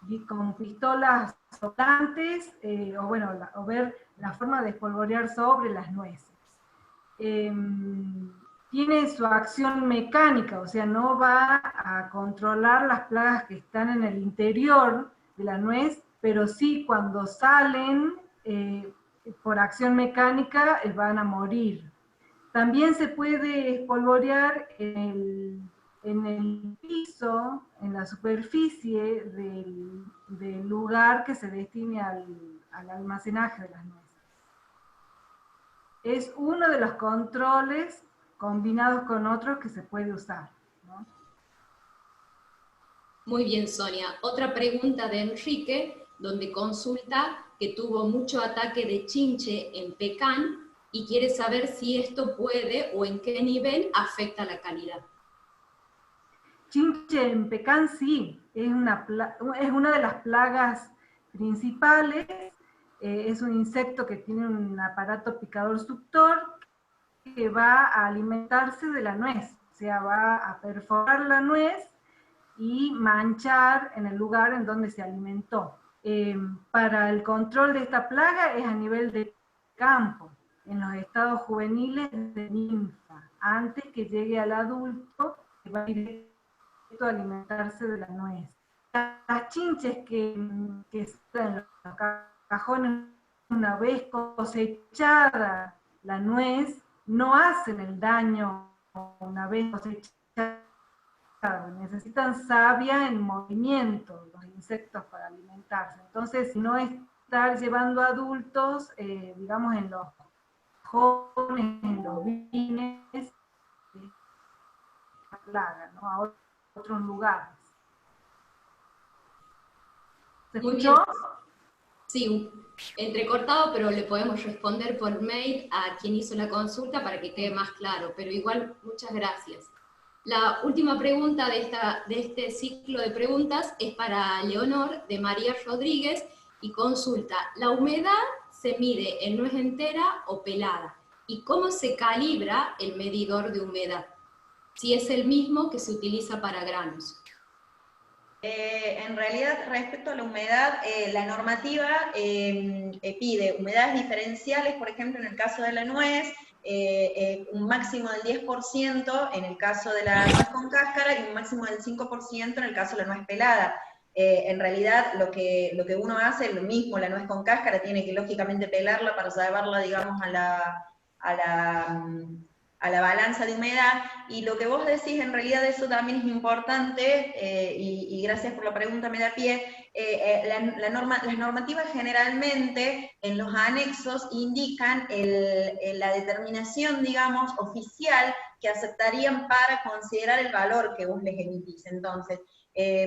Y con pistolas soplantes, o ver la forma de espolvorear sobre las nueces. Tiene su acción mecánica, o sea, no va a controlar las plagas que están en el interior de la nuez, pero sí cuando salen por acción mecánica van a morir. También se puede espolvorear en el piso, en la superficie del lugar que se destine al almacenaje de las nueces. Es uno de los controles combinados con otros que se puede usar, ¿no? Muy bien, Sonia. Otra pregunta de Enrique, donde consulta que tuvo mucho ataque de chinche en pecan y quiere saber si esto puede o en qué nivel afecta la calidad. Chinche en pecan sí, es una de las plagas principales. Es un insecto que tiene un aparato picador suctor que va a alimentarse de la nuez, o sea, va a perforar la nuez y manchar en el lugar en donde se alimentó. Para el control de esta plaga es a nivel de campo, en los estados juveniles de ninfa, antes que llegue al adulto, que va directo a alimentarse de la nuez. Las chinches que están en los cajones una vez cosechada la nuez, no hacen el daño una vez cosechada. Necesitan savia en movimiento, los insectos, para alimentarse. Entonces, no estar llevando adultos, digamos, en los jóvenes, en los vines, la plaga, ¿no? A otros lugares. ¿Se escuchó? Sí, entrecortado, pero le podemos responder por mail a quien hizo la consulta para que quede más claro, pero igual, muchas gracias. La última pregunta de este ciclo de preguntas es para Leonor, de María Rodríguez, y consulta, ¿la humedad se mide en nuez entera o pelada? ¿Y cómo se calibra el medidor de humedad? Si es el mismo que se utiliza para granos. En realidad, respecto a la humedad, la normativa pide humedades diferenciales, por ejemplo, en el caso de la nuez, un máximo del 10% en el caso de la nuez con cáscara y un máximo del 5% en el caso de la nuez pelada. En realidad, lo que uno hace, lo mismo, la nuez con cáscara tiene que lógicamente pelarla para llevarla, digamos, a la balanza de humedad, y lo que vos decís, en realidad eso también es importante, y gracias por la pregunta, me da pie. Las normativas generalmente en los anexos indican la determinación, digamos, oficial que aceptarían para considerar el valor que vos les emitís. Entonces,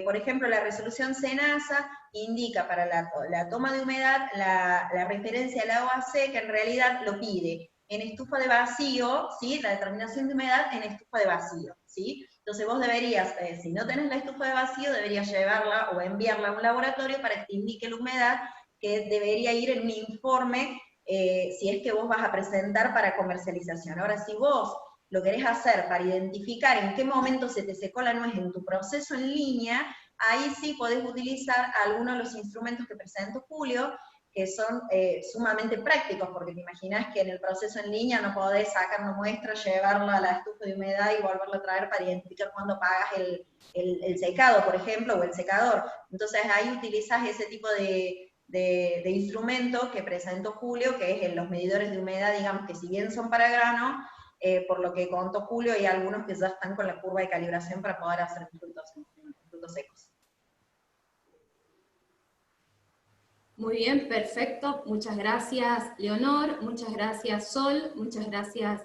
por ejemplo, la resolución SENASA indica para la toma de humedad la referencia al agua seca, en realidad lo pide en estufa de vacío, ¿sí? La determinación de humedad en estufa de vacío, ¿sí? Entonces vos deberías, si no tenés la estufa de vacío, deberías llevarla o enviarla a un laboratorio para que te indique la humedad que debería ir en un informe, si es que vos vas a presentar para comercialización. Ahora, si vos lo querés hacer para identificar en qué momento se te secó la nuez en tu proceso en línea, ahí sí podés utilizar algunos de los instrumentos que presentó Julio, que son sumamente prácticos, porque te imaginas que en el proceso en línea no podés sacar una muestra, llevarla a la estufa de humedad y volverla a traer para identificar cuándo pagas el secado, por ejemplo, o el secador. Entonces ahí utilizás ese tipo de instrumento que presentó Julio, que es los medidores de humedad, digamos, que si bien son para grano, por lo que contó Julio, hay algunos que ya están con la curva de calibración para poder hacer frutos secos. Muy bien, perfecto. Muchas gracias, Leonor. Muchas gracias, Sol. Muchas gracias,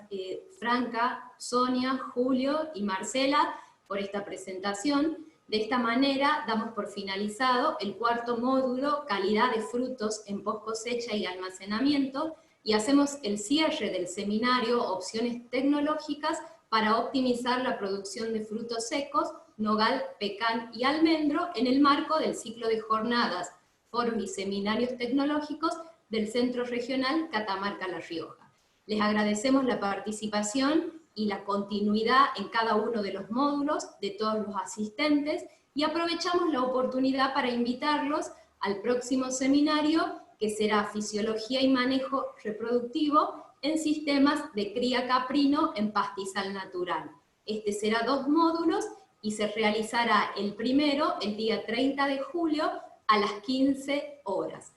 Franca, Sonia, Julio y Marcela por esta presentación. De esta manera damos por finalizado el cuarto módulo, calidad de frutos en post cosecha y almacenamiento, y hacemos el cierre del seminario opciones tecnológicas para optimizar la producción de frutos secos, nogal, pecan y almendro en el marco del ciclo de jornadas, foros y seminarios tecnológicos del Centro Regional Catamarca-La Rioja. Les agradecemos la participación y la continuidad en cada uno de los módulos de todos los asistentes, y aprovechamos la oportunidad para invitarlos al próximo seminario, que será Fisiología y Manejo Reproductivo en Sistemas de Cría Caprino en Pastizal Natural. Este será 2 módulos y se realizará el primero el día 30 de julio a las 15 horas.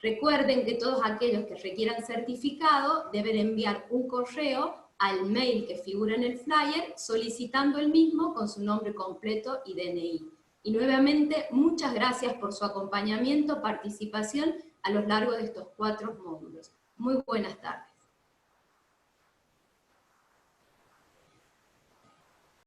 Recuerden que todos aquellos que requieran certificado deben enviar un correo al mail que figura en el flyer solicitando el mismo con su nombre completo y DNI. Y nuevamente, muchas gracias por su acompañamiento, participación a lo largo de estos 4 módulos. Muy buenas tardes.